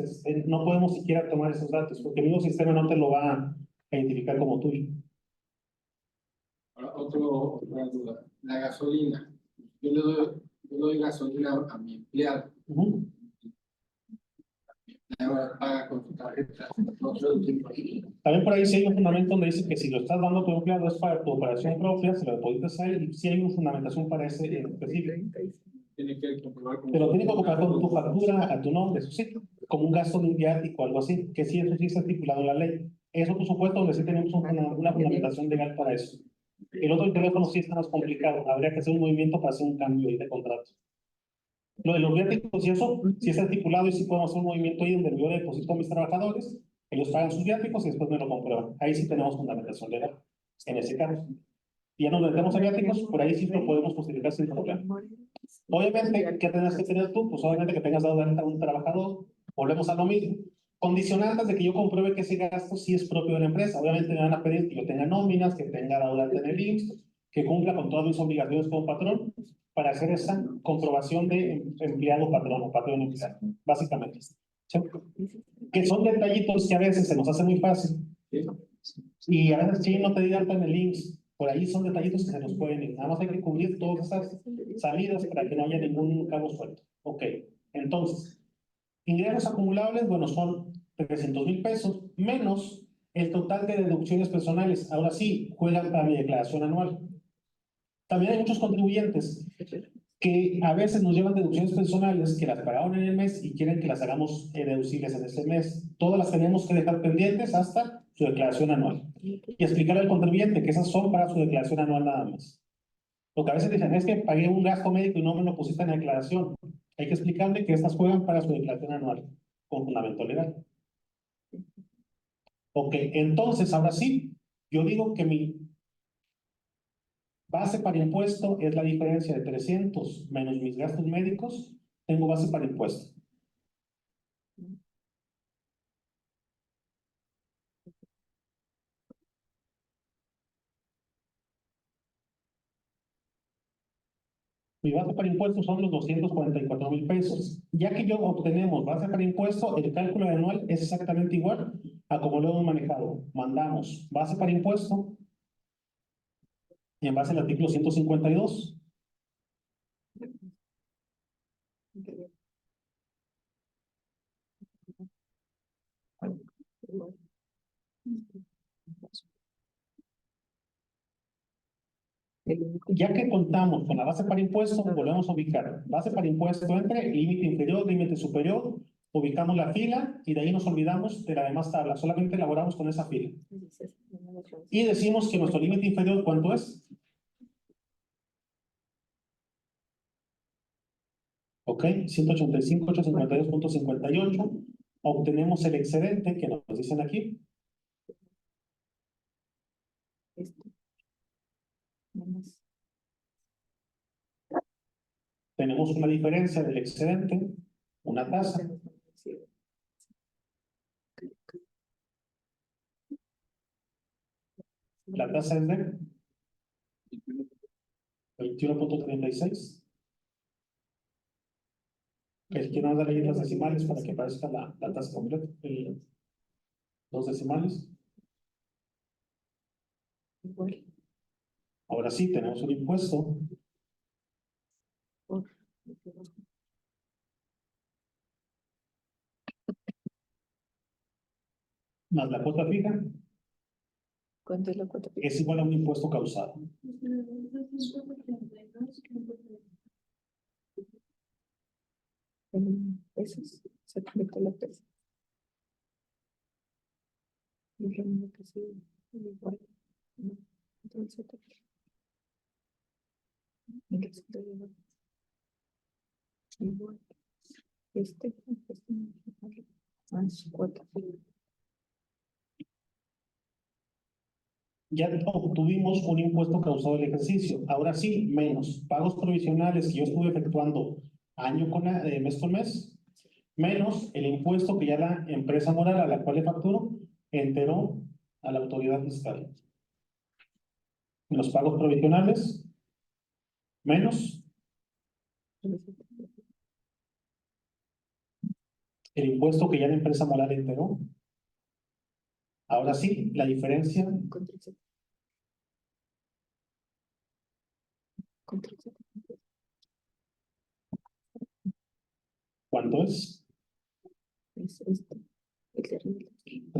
no podemos siquiera tomar esos datos, porque el mismo sistema no te lo va a identificar como tuyo. Ahora, otra duda. La gasolina. Yo le doy gasolina a mi empleado. Ahora paga con su tarjeta. No sé el tiempo. También por ahí sí hay un fundamento donde dice que si lo estás dando a tu empleado es para tu operación propia, se lo puedes hacer, y sí hay una fundamentación para ese en específico. Tiene que comprobar con Te lo tiene que comprar con tu factura a tu nombre, eso sí, como un gasto de un viático o algo así, que sí, eso sí está estipulado en la ley. Es otro supuesto donde sí tenemos una fundamentación legal para eso. El otro teléfono sí está más complicado, habría que hacer un movimiento para hacer un cambio ahí de contrato. Lo de los viáticos y eso sí está estipulado, y sí podemos hacer un movimiento ahí donde yo deposito a mis trabajadores, ellos pagan sus viáticos y después me lo comprueban. Ahí sí tenemos fundamentación legal, en ese caso. Y ya nos metemos a viáticos, por ahí sí lo podemos justificar sin problema. Obviamente, ¿qué tienes que tener tú? Pues obviamente que tengas dado de alta a un trabajador. Volvemos a lo mismo. Condicionantes de que yo compruebe que ese gasto sí es propio de la empresa. Obviamente me van a pedir que yo tenga nóminas, que tenga dado de alta en el IMSS, que cumpla con todas mis obligaciones como patrón, para hacer esa comprobación de empleado patrón o patrón empleado, básicamente. ¿Sí? Que son detallitos que a veces se nos hace muy fácil. ¿Sí? Y a veces sí, no te di alta en el IMSS. Por ahí son detallitos que se nos pueden ir. Nada más hay que cubrir todas esas salidas para que no haya ningún cabo suelto. Ok, entonces, ingresos acumulables, bueno, son 300,000 pesos menos el total de deducciones personales. Ahora sí, juegan para mi declaración anual. También hay muchos contribuyentes que a veces nos llevan deducciones personales que las pagaron en el mes y quieren que las hagamos deducibles en ese mes. Todas las tenemos que dejar pendientes hasta su declaración anual. Y explicarle al contribuyente que esas son para su declaración anual nada más. Porque a veces dicen, es que pagué un gasto médico y no me lo pusiste en la declaración. Hay que explicarle que estas juegan para su declaración anual, con fundamento legal. Ok, entonces, ahora sí, yo digo que mi base para impuesto es la diferencia de 300 menos mis gastos médicos, tengo base para impuesto. Mi base para impuestos son los 244,000 pesos. Ya que yo obtenemos base para impuesto, el cálculo anual es exactamente igual a como lo hemos manejado. Mandamos base para impuesto y en base al artículo 152. Ya que contamos con la base para impuesto, volvemos a ubicar base para impuesto entre límite inferior, límite superior, ubicamos la fila y de ahí nos olvidamos de la demás tabla, solamente elaboramos con esa fila. Y decimos que nuestro límite inferior, ¿cuánto es? Ok, 185,852,58. Obtenemos el excedente que nos dicen aquí. Tenemos una diferencia del excedente, una tasa. La tasa es de 21,36. El que nos da ahí las decimales para que aparezca la tasa completa. Dos decimales. Ahora sí, tenemos un impuesto. Más la cuota fija. ¿Cuánto es la cuota fija? Es igual a un impuesto causado. En pesos, se convierte la peso. Y lo mismo que sí, igual, ¿no? Entonces, igual, más cuota fija. Ya obtuvimos un impuesto causado del ejercicio. Ahora sí, menos pagos provisionales que yo estuve efectuando año con mes con mes, menos el impuesto que ya la empresa moral a la cual le facturo enteró a la autoridad fiscal. Los pagos provisionales, menos el impuesto que ya la empresa moral enteró. Ahora sí, la diferencia. ¿Cuánto es? Es este, el de arriba.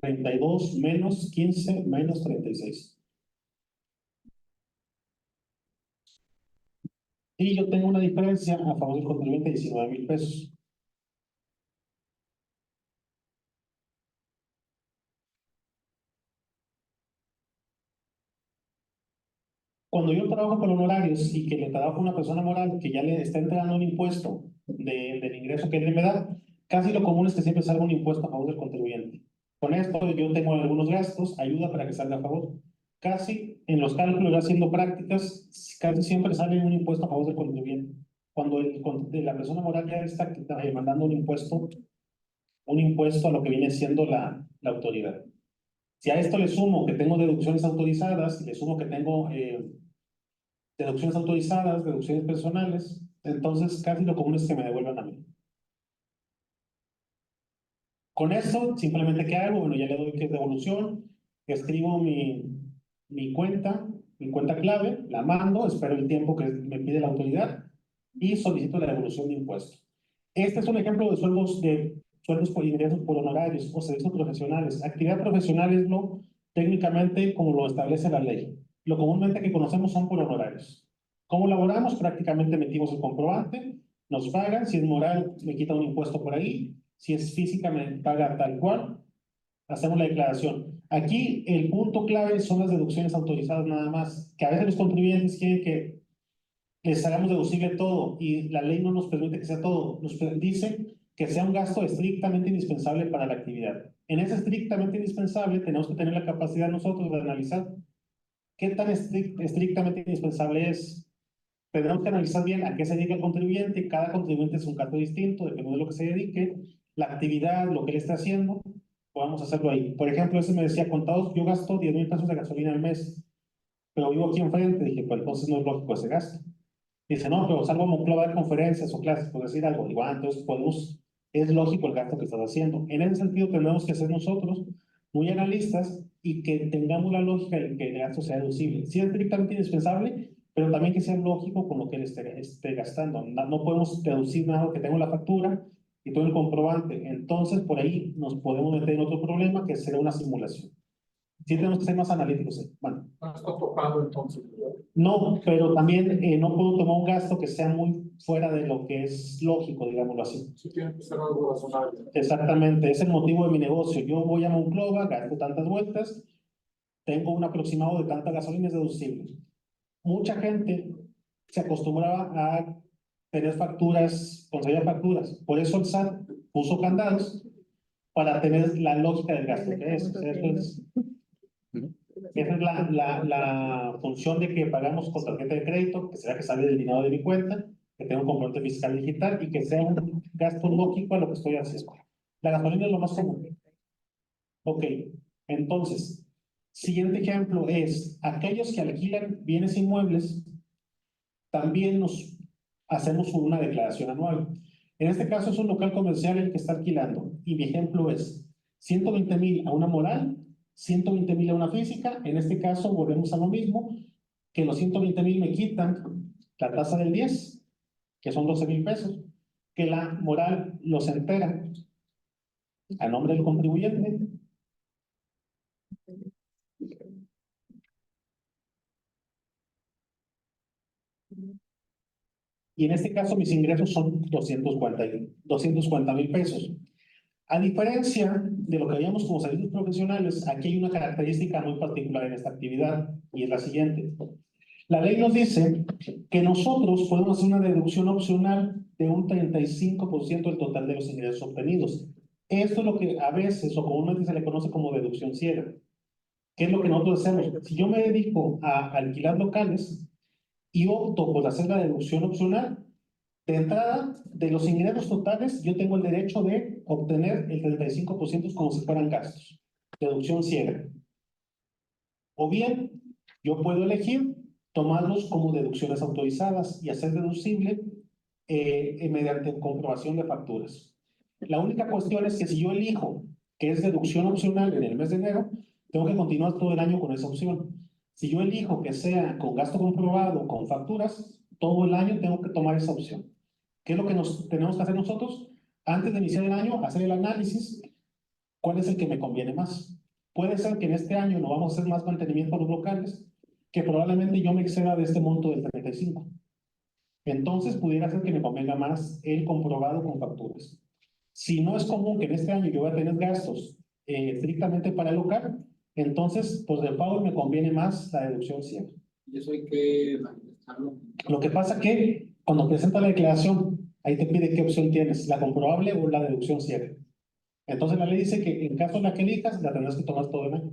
32 menos 15 menos 36. Y yo tengo una diferencia a favor del contribuyente de 19,000 pesos. Cuando yo trabajo con honorarios y que le trabajo a una persona moral que ya le está entregando un impuesto del ingreso que él me da, casi lo común es que siempre salga un impuesto a favor del contribuyente. Con esto yo tengo algunos gastos, ayuda para que salga a favor. Casi en los cálculos, haciendo prácticas, casi siempre sale un impuesto a favor del contribuyente. Cuando la persona moral ya está mandando un impuesto a lo que viene siendo la autoridad. Si a esto le sumo que tengo deducciones autorizadas, le sumo que tengo deducciones autorizadas, deducciones personales, entonces casi lo común es que me devuelvan a mí. Con esto, simplemente, ¿qué hago? Bueno, ya le doy que es devolución, escribo mi cuenta clave, la mando, espero el tiempo que me pide la autoridad y solicito la devolución de impuestos. Este es un ejemplo de sueldos por ingresos por honorarios o servicios profesionales. Actividad profesional es lo técnicamente como lo establece la ley. Lo comúnmente que conocemos son por honorarios. ¿Cómo laboramos? Prácticamente metimos el comprobante, nos pagan, si es moral me quita un impuesto por ahí, si es física me paga tal cual, hacemos la declaración. Aquí el punto clave son las deducciones autorizadas nada más, que a veces los contribuyentes quieren que les hagamos deducible todo y la ley no nos permite que sea todo, nos dice que sea un gasto estrictamente indispensable para la actividad. En ese estrictamente indispensable tenemos que tener la capacidad nosotros de analizar qué tan estrictamente indispensable es. Tenemos que analizar bien a qué se dedica el contribuyente. Cada contribuyente es un caso distinto, dependiendo de lo que se dedique, la actividad, lo que él esté haciendo, podemos hacerlo ahí. Por ejemplo, ese me decía, contados, yo gasto 10,000 pesos de gasolina al mes, pero vivo aquí enfrente. Dije, pues entonces no es lógico ese gasto. Dice, no, pero salgo a Monclova a dar conferencias o clases, por decir algo. Digo, entonces podemos, es lógico el gasto que estás haciendo. En ese sentido, tenemos que ser nosotros muy analistas y que tengamos la lógica de que el gasto sea deducible. Sí es estrictamente indispensable, pero también que sea lógico con lo que él esté gastando. No podemos deducir nada que tenga la factura y todo el comprobante. Entonces, por ahí nos podemos meter en otro problema que será una simulación. Sí tenemos que ser más analíticos. Bueno. No está topado entonces, ¿verdad? No, pero también no puedo tomar un gasto que sea muy fuera de lo que es lógico, digámoslo así. Sí tiene que ser algo razonable. Exactamente, es el motivo de mi negocio. Yo voy a Monclova, gasto tantas vueltas, tengo un aproximado de tanta gasolina, es deducible. Mucha gente se acostumbraba a tener facturas, conseguir facturas. Por eso el SAT puso candados para tener la lógica del gasto que es. Esa es la función de que pagamos con tarjeta de crédito, que será que sale del dinero de mi cuenta, que tenga un componente fiscal digital y que sea un gasto lógico a lo que estoy haciendo. La gasolina es lo más común. Ok, entonces, siguiente ejemplo es, aquellos que alquilan bienes inmuebles, también nos hacemos una declaración anual. En este caso es un local comercial el que está alquilando, y mi ejemplo es 120,000 a una moral, 120,000 a una física. En este caso volvemos a lo mismo, que los 120,000 me quitan la tasa del 10, que son 12,000 pesos, que la moral los entera a nombre del contribuyente. Y en este caso mis ingresos son 240,000 pesos. A diferencia de lo que veíamos como servicios profesionales, aquí hay una característica muy particular en esta actividad y es la siguiente. La ley nos dice que nosotros podemos hacer una deducción opcional de un 35% del total de los ingresos obtenidos. Esto es lo que a veces o comúnmente se le conoce como deducción ciega. ¿Qué es lo que nosotros hacemos? Si yo me dedico a alquilar locales y opto por hacer la deducción opcional, de entrada, de los ingresos totales, yo tengo el derecho de obtener el 35% como si fueran gastos. Deducción ciega. O bien, yo puedo elegir tomarlos como deducciones autorizadas y hacer deducible mediante comprobación de facturas. La única cuestión es que si yo elijo que es deducción opcional en el mes de enero, tengo que continuar todo el año con esa opción. Si yo elijo que sea con gasto comprobado, con facturas, todo el año tengo que tomar esa opción. ¿Qué es lo que tenemos que hacer nosotros? Antes de iniciar el año, hacer el análisis, ¿cuál es el que me conviene más? Puede ser que en este año no vamos a hacer más mantenimiento a los locales, que probablemente yo me exceda de este monto del 35. Entonces pudiera ser que me convenga más el comprobado con facturas. Si no es común que en este año yo voy a tener gastos estrictamente para el local, entonces, pues de pago me conviene más la deducción ciega. Y eso hay que manifestarlo. Lo que pasa que cuando presenta la declaración, ahí te pide qué opción tienes, la comprobable o la deducción ciega. Entonces la ley dice que en caso de la que elijas, la tendrás que tomar todo el año.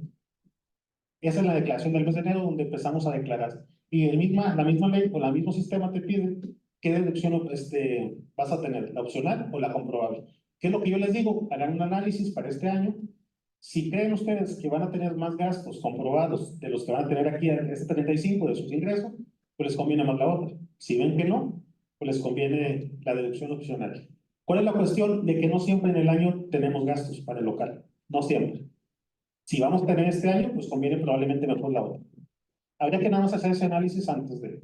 Esa es la declaración del mes de enero donde empezamos a declarar. Y la misma ley o el mismo sistema te pide qué deducción vas a tener, la opcional o la comprobable. ¿Qué es lo que yo les digo? Hagan un análisis para este año. Si creen ustedes que van a tener más gastos comprobados de los que van a tener aquí en este 35 de sus ingresos, pues les conviene más la otra. Si ven que no, pues les conviene la deducción opcional. ¿Cuál es la cuestión? De que no siempre en el año tenemos gastos para el local. No siempre. Si vamos a tener este año, pues conviene probablemente mejor la otra. Habría que nada más hacer ese análisis antes de...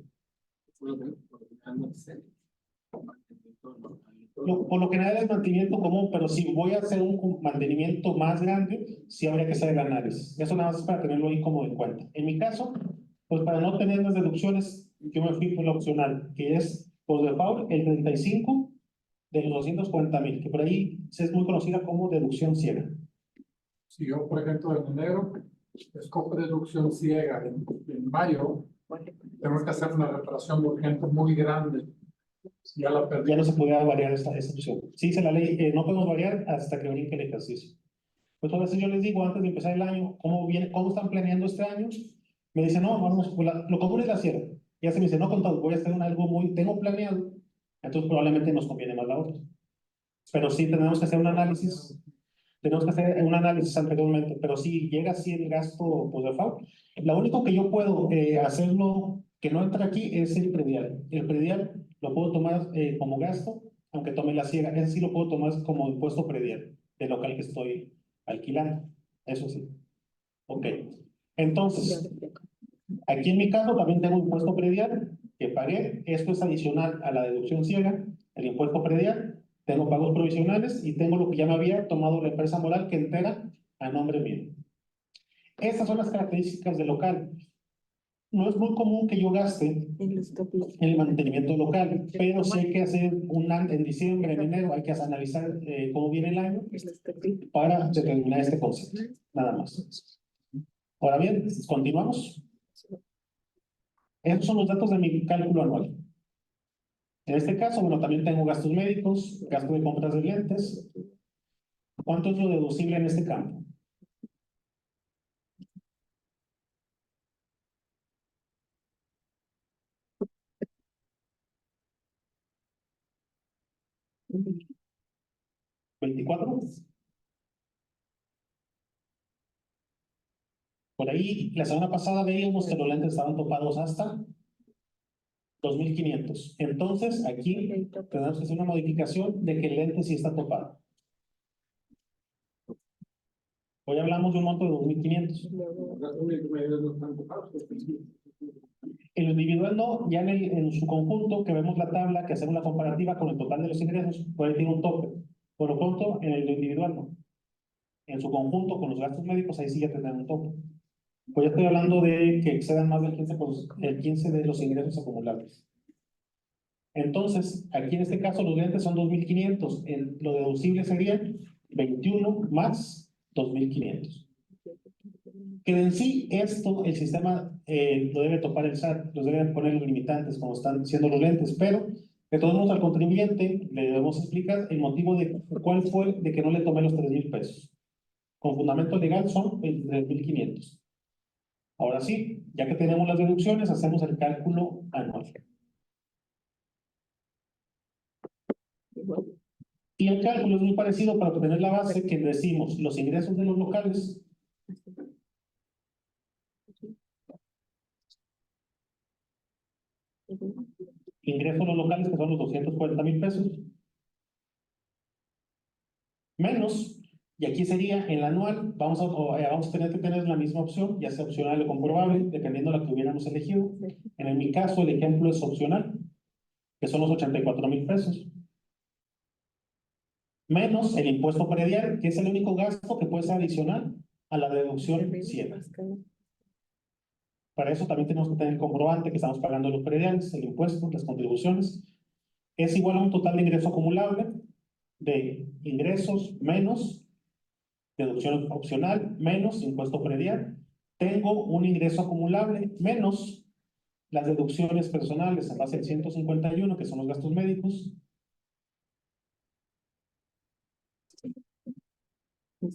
Por lo general es mantenimiento común, pero si voy a hacer un mantenimiento más grande, sí habría que hacer el análisis. Eso nada más es para tenerlo ahí como en cuenta. En mi caso, pues para no tener las deducciones, yo me fui por la opcional, que es por default el 35 de los 240,000, que por ahí es muy conocida como deducción ciega. Si yo, por ejemplo, en enero escojo deducción ciega, en mayo tengo que hacer una reparación urgente muy grande. Ya la perdí. Ya no se podía variar esta opción. Sí dice la ley, no podemos variar hasta que brinque el ejercicio. Pues a veces yo les digo antes de empezar el año, ¿cómo están planeando este año? Me dicen, no, vamos, lo común es la sierra. Ya se me dice, no, contado, voy a hacer algo tengo planeado, entonces probablemente nos conviene más la otra. Pero sí tenemos que hacer un análisis anteriormente, pero si llega así el gasto pues, de FAO, lo único que yo puedo hacerlo que no entra aquí es el predial. El predial lo puedo tomar como gasto, aunque tome la ciega, ese sí lo puedo tomar como impuesto predial del local que estoy alquilando, eso sí. Ok, entonces, aquí en mi caso también tengo impuesto predial que pagué, esto es adicional a la deducción ciega, el impuesto predial. Tengo pagos provisionales y tengo lo que ya me había tomado la empresa moral que entera a nombre mío. Estas son las características del local. No es muy común que yo gaste en el mantenimiento local, pero sí hay que hacer en diciembre, en enero, hay que analizar cómo viene el año para determinar este concepto. Nada más. Ahora bien, continuamos. Estos son los datos de mi cálculo anual. En este caso, bueno, también tengo gastos médicos, gasto de compras de lentes. ¿Cuánto es lo deducible en este campo? ¿24? Por ahí, la semana pasada veíamos que los lentes estaban topados hasta 2,500. Entonces, aquí tenemos que hacer una modificación de que el lente sí está topado. Hoy hablamos de un monto de 2,500. En lo individual no, ya en su conjunto, que vemos la tabla, que hacemos la comparativa con el total de los ingresos, puede tener un tope. Por lo pronto, en el individual no. En su conjunto, con los gastos médicos, ahí sí ya tendrán un tope. Pues ya estoy hablando de que excedan más del 15, el 15 de los ingresos acumulables. Entonces, aquí en este caso los lentes son 2,500. Lo deducible sería 21 más 2,500. Que en sí esto, el sistema lo debe topar el SAT, los debe poner los limitantes como están siendo los lentes, pero de todos modos al contribuyente le debemos explicar el motivo de cuál fue de que no le tomé los 3,000 pesos. Con fundamento legal son 23,500. Ahora sí, ya que tenemos las deducciones, hacemos el cálculo anual. Y el cálculo es muy parecido para obtener la base que decimos los ingresos de los locales ingresos de los locales que son los 240,000 pesos menos, y aquí sería el anual, vamos a tener que tener la misma opción, ya sea opcional o comprobable, dependiendo de la que hubiéramos elegido. En mi caso, el ejemplo es opcional, que son los 84,000 pesos. Menos el impuesto predial, que es el único gasto que puede ser adicional a la deducción 100. Para eso también tenemos que tener el comprobante que estamos pagando los prediales, el impuesto, las contribuciones. Es igual a un total de ingreso acumulable de ingresos menos deducción opcional menos impuesto predial. Tengo un ingreso acumulable menos las deducciones personales a base del 151, que son los gastos médicos,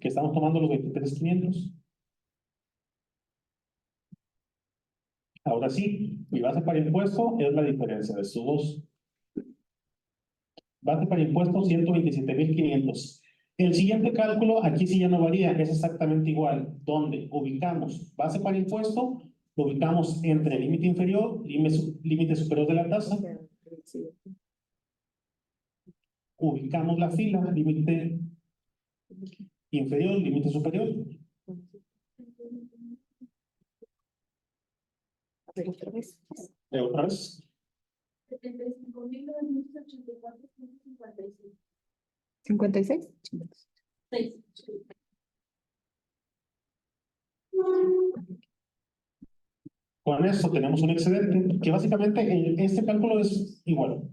que estamos tomando los 23,500. Ahora sí, mi base para impuesto es la diferencia de estos dos. Base para impuesto 127,500. El siguiente cálculo, aquí sí ya no varía, es exactamente igual, donde ubicamos base para impuesto, lo ubicamos entre límite inferior, límite superior de la tasa, ubicamos la fila, límite inferior, límite superior. A ver, otra vez. Otra vez. $75,984,56. 56. 6. Con esto tenemos un excedente que básicamente este cálculo es igual.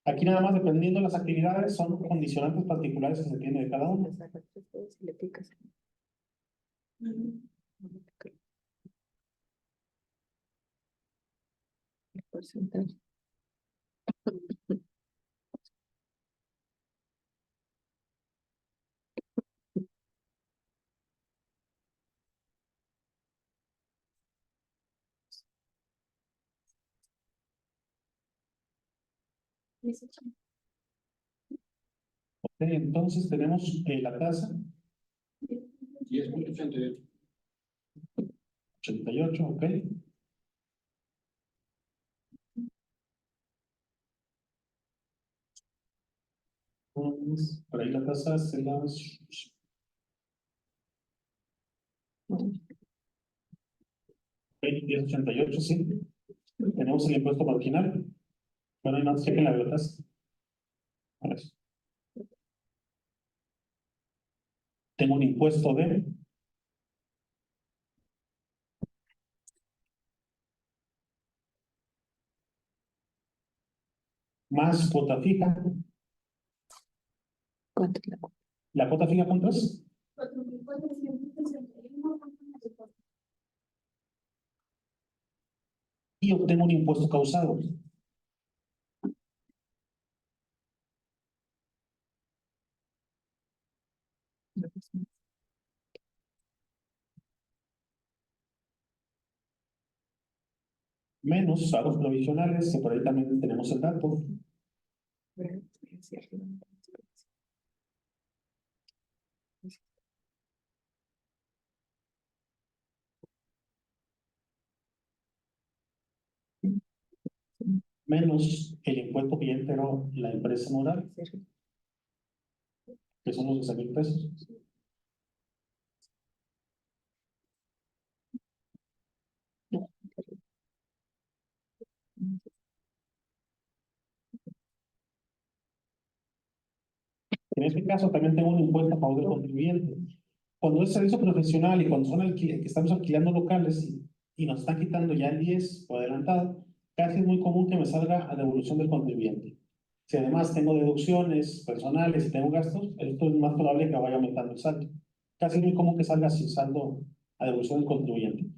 Aquí nada más dependiendo de las actividades son condicionantes particulares que se tiene de cada uno. Le picas. El porcentaje. Ok, entonces tenemos la tasa 10.88. 88, ok. Por ahí la tasa se las... Mm. 10.88, sí. Tenemos el impuesto marginal. Bueno, y no sé que la verdad es. A ver. Tengo un impuesto de más cuota fija. ¿Cuánto es la cuota? ¿La cuota fija cuánto es? 4,461,94. Y obtengo un impuesto causado. Menos pagos provisionales, que por ahí también tenemos el dato. Menos el impuesto que ya integró la empresa moral, que son los 12,000 pesos. En este caso también tengo un impuesto a favor del contribuyente. Cuando es servicio profesional y cuando son que estamos alquilando locales y nos están quitando ya el 10 por adelantado, casi es muy común que me salga a devolución del contribuyente. Si además tengo deducciones personales y tengo gastos, esto es más probable que vaya aumentando el saldo. Casi es muy común que salga sin saldo a devolución del contribuyente.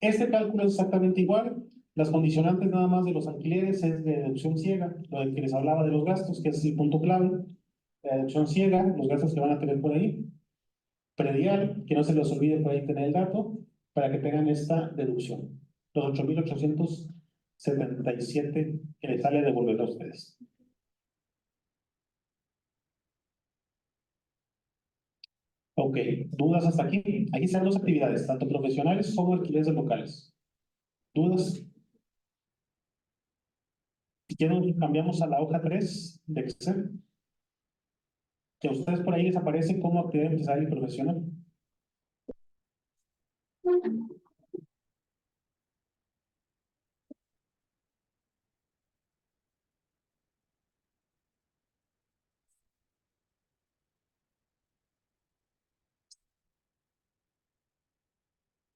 Este cálculo es exactamente igual. Las condicionantes nada más de los alquileres es de deducción ciega, lo de que les hablaba de los gastos, que es el punto clave. La deducción ciega, los gastos que van a tener por ahí. Predial, que no se les olvide por ahí tener el dato, para que tengan esta deducción. Los 8,877 que les sale a devolver a ustedes. Ok, ¿dudas hasta aquí? Aquí están dos actividades, tanto profesionales como alquileres de locales. ¿Dudas? Si quieren, cambiamos a la hoja 3 de Excel. Que a ustedes por ahí les aparece como actividad empresarial y profesional.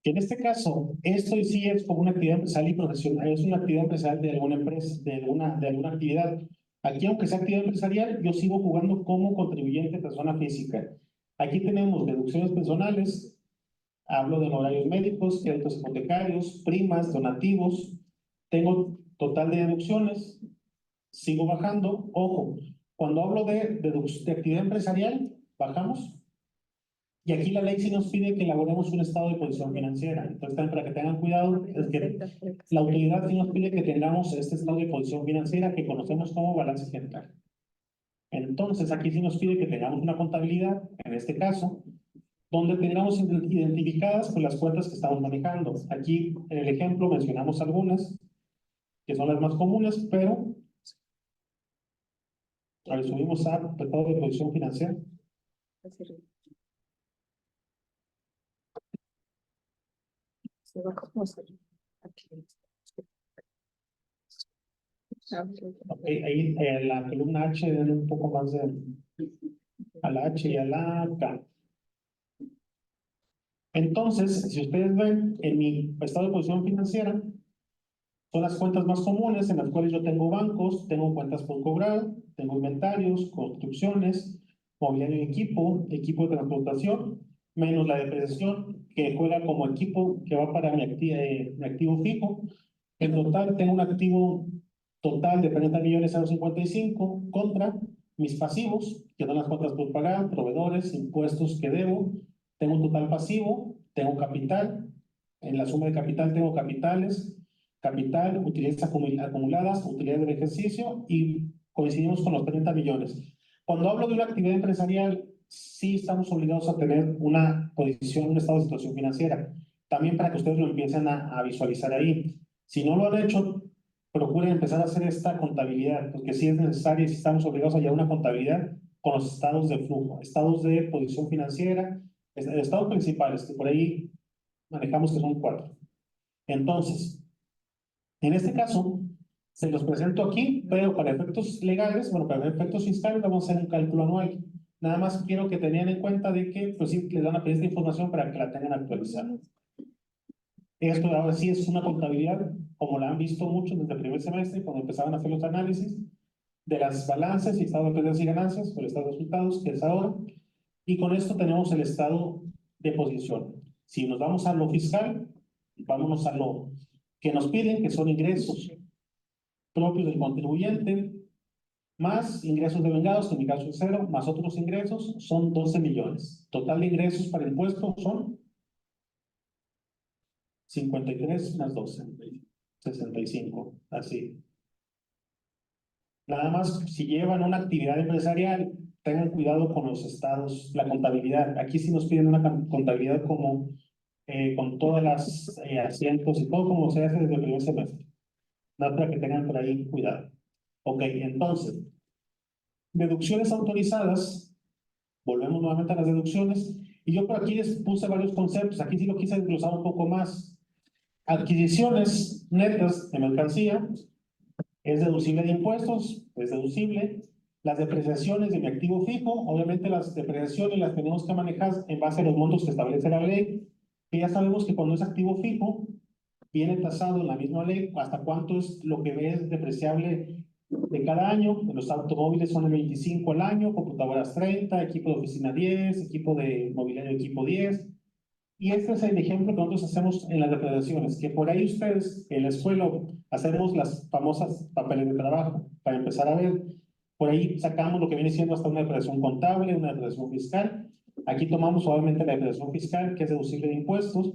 Que en este caso, esto sí es como una actividad empresarial y profesional, es una actividad empresarial de alguna empresa, de alguna actividad. Aquí, aunque sea actividad empresarial, yo sigo jugando como contribuyente persona física. Aquí tenemos deducciones personales, hablo de horarios médicos, créditos hipotecarios, primas, donativos. Tengo total de deducciones, sigo bajando. Ojo, cuando hablo de actividad empresarial, bajamos. Y aquí la ley sí nos pide que elaboremos un estado de posición financiera. Entonces, también para que tengan cuidado, es que la autoridad sí nos pide que tengamos este estado de posición financiera que conocemos como balance general. Entonces, aquí sí nos pide que tengamos una contabilidad, en este caso, donde tengamos identificadas pues, las cuentas que estamos manejando. Aquí, en el ejemplo, mencionamos algunas, que son las más comunes, pero a ver, subimos a estado de posición financiera. Se va como aquí. Ok, ahí la columna H, denle un poco más de a la H y a la K. Entonces, si ustedes ven en mi estado de posición financiera, son las cuentas más comunes en las cuales yo tengo bancos, tengo cuentas por cobrar, tengo inventarios, construcciones, mobiliario y equipo, equipo de transportación, menos la depreciación que juega como equipo que va para mi activo fijo. En total tengo un activo total de 40.055 contra mis pasivos, que son las cuentas por pagar, proveedores, impuestos que debo. Tengo un total pasivo, tengo capital. En la suma de capital tengo capitales, capital, utilidades acumuladas, utilidades del ejercicio y coincidimos con los 30 millones. Cuando hablo de una actividad empresarial, sí estamos obligados a tener una posición, un estado de situación financiera. También para que ustedes lo empiecen a visualizar ahí. Si no lo han hecho, procuren empezar a hacer esta contabilidad, porque sí es necesario y sí estamos obligados a llevar una contabilidad con los estados de flujo, estados de posición financiera, estados principales, que por ahí manejamos que son 4. Entonces, en este caso, se los presento aquí, pero para efectos legales, bueno, para efectos fiscales vamos a hacer un cálculo anual. Nada más quiero que tengan en cuenta de que, pues sí, les van a pedir esta información para que la tengan actualizada. Esto ahora sí es una contabilidad, como la han visto muchos desde el primer semestre, cuando empezaban a hacer los análisis de las balances y estado de pérdidas y ganancias, o el estado de resultados, que es ahora. Y con esto tenemos el estado de posición. Si nos vamos a lo fiscal, vámonos a lo que nos piden, que son ingresos propios del contribuyente, más ingresos devengados, que en mi caso es 0, más otros ingresos, son 12 millones. Total de ingresos para impuestos son 53 más 12, 65, así. Nada más, si llevan una actividad empresarial, tengan cuidado con los estados, la contabilidad. Aquí sí nos piden una contabilidad como con todas las asientos y todo como se hace desde el primer semestre. Nada para que tengan por ahí cuidado. Ok, entonces, deducciones autorizadas, volvemos nuevamente a las deducciones, y yo por aquí les puse varios conceptos, aquí sí lo quise desglosar un poco más. Adquisiciones netas de mercancía, es deducible de impuestos, es deducible. Las depreciaciones de mi activo fijo, obviamente las depreciaciones las tenemos que manejar en base a los montos que establece la ley, que ya sabemos que cuando es activo fijo, viene tasado en la misma ley hasta cuánto es lo que es depreciable de cada año. Los automóviles son el 25 al año, computadoras 30, equipo de oficina 10, equipo de mobiliario equipo 10. Y este es el ejemplo que nosotros hacemos en las depreciaciones, que por ahí ustedes en la escuela hacemos las famosas papeles de trabajo, para empezar a ver. Por ahí sacamos lo que viene siendo hasta una depreciación contable, una depreciación fiscal. Aquí tomamos obviamente la depreciación fiscal, que es deducible de impuestos.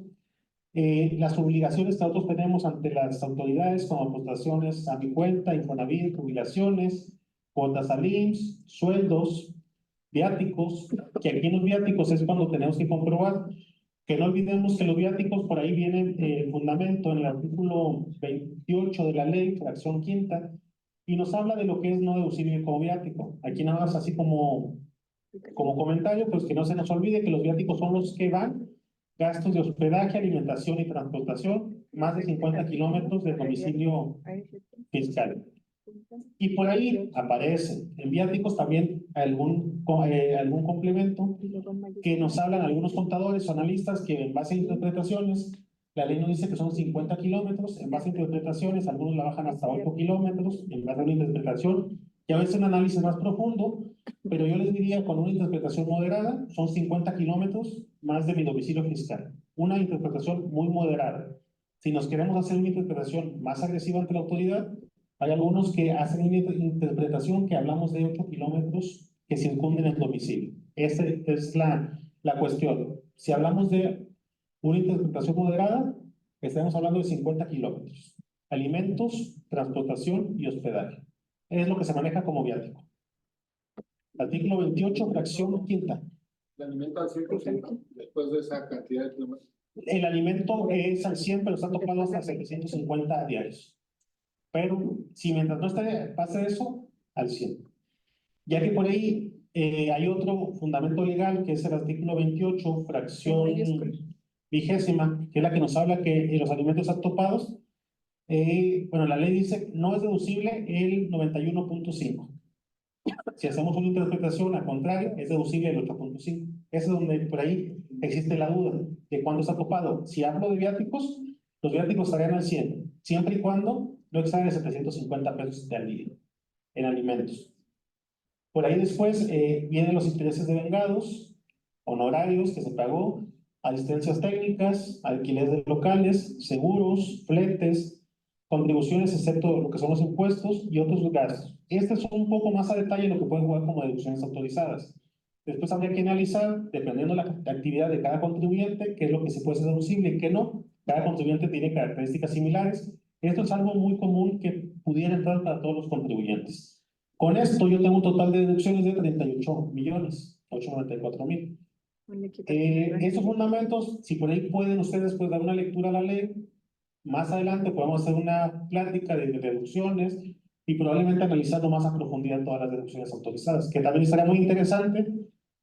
Las obligaciones que nosotros tenemos ante las autoridades, como aportaciones a mi cuenta, Infonavit, jubilaciones, cuotas al IMSS, sueldos, viáticos, que aquí en los viáticos es cuando tenemos que comprobar. Que no olvidemos que los viáticos, por ahí viene el fundamento en el artículo 28 de la ley, fracción quinta, y nos habla de lo que es no deducible como viático. Aquí nada más así como comentario, pues que no se nos olvide que los viáticos son los que van, gastos de hospedaje, alimentación y transportación, más de 50 kilómetros de domicilio fiscal. Y por ahí aparece en viáticos también algún complemento que nos hablan algunos contadores o analistas que en base a interpretaciones, la ley nos dice que son 50 kilómetros, en base a interpretaciones, algunos la bajan hasta 8 kilómetros, en base a una interpretación, y a veces un análisis más profundo, pero yo les diría con una interpretación moderada, son 50 kilómetros más de mi domicilio fiscal. Una interpretación muy moderada. Si nos queremos hacer una interpretación más agresiva ante la autoridad, hay algunos que hacen una interpretación que hablamos de 8 kilómetros que circunden el domicilio. Esa es la cuestión. Si hablamos de una interpretación moderada, estamos hablando de 50 kilómetros. Alimentos, transportación y hospedaje. Es lo que se maneja como viático. Artículo 28, fracción quinta. El alimento al 100% después de esa cantidad de kilómetros. El alimento es al 100, pero está topado hasta 750 diarios. Pero si mientras no pase eso, al 100. Ya que por ahí hay otro fundamento legal, que es el artículo 28, fracción 20ª, que es la que nos habla que los alimentos están topados Bueno, la ley dice no es deducible el 91.5. Si hacemos una interpretación al contrario, es deducible el 8.5. Ese es donde por ahí existe la duda de cuándo está topado. Si hablo de viáticos, los viáticos estarían al 100, siempre y cuando no exceden 750 pesos al día en alimentos. Por ahí después vienen los intereses devengados, honorarios que se pagó, asistencias técnicas, alquiler de locales, seguros, fletes, contribuciones excepto lo que son los impuestos y otros gastos. Este es un poco más a detalle lo que pueden jugar como deducciones autorizadas. Después habría que analizar, dependiendo de la actividad de cada contribuyente, qué es lo que se puede ser deducible y qué no. Cada contribuyente tiene características similares. Esto es algo muy común que pudiera entrar para todos los contribuyentes. Con esto yo tengo un total de deducciones de 38.894.000. Estos fundamentos, si por ahí pueden ustedes pues dar una lectura a la ley, más adelante podemos hacer una plática de deducciones y probablemente analizando más a profundidad todas las deducciones autorizadas, que también estaría muy interesante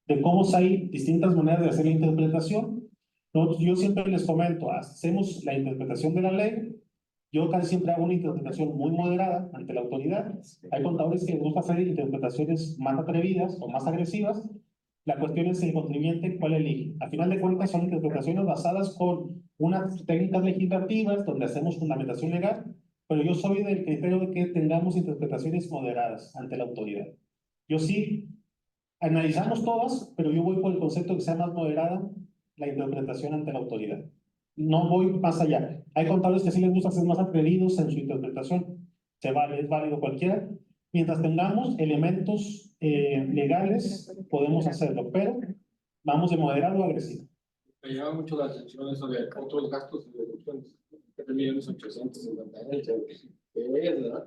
de cómo hay distintas maneras de hacer la interpretación. Yo siempre les comento, hacemos la interpretación de la ley. Yo casi siempre hago una interpretación muy moderada ante la autoridad. Hay contadores que les gusta hacer interpretaciones más atrevidas o más agresivas. La cuestión es el contribuyente cuál elige. A final de cuentas son interpretaciones basadas con unas técnicas legislativas donde hacemos fundamentación legal, pero yo soy del criterio de que tengamos interpretaciones moderadas ante la autoridad. Yo sí, analizamos todas, pero yo voy por el concepto que sea más moderada la interpretación ante la autoridad. No voy más allá. Hay contadores que sí les gusta ser más atrevidos en su interpretación. Se vale, es válido cualquiera. Mientras tengamos elementos legales, podemos hacerlo, pero vamos de moderado a agresivo. Me llama mucho la atención eso de otros gastos de deducciones. 3.850.000. ¿Verdad?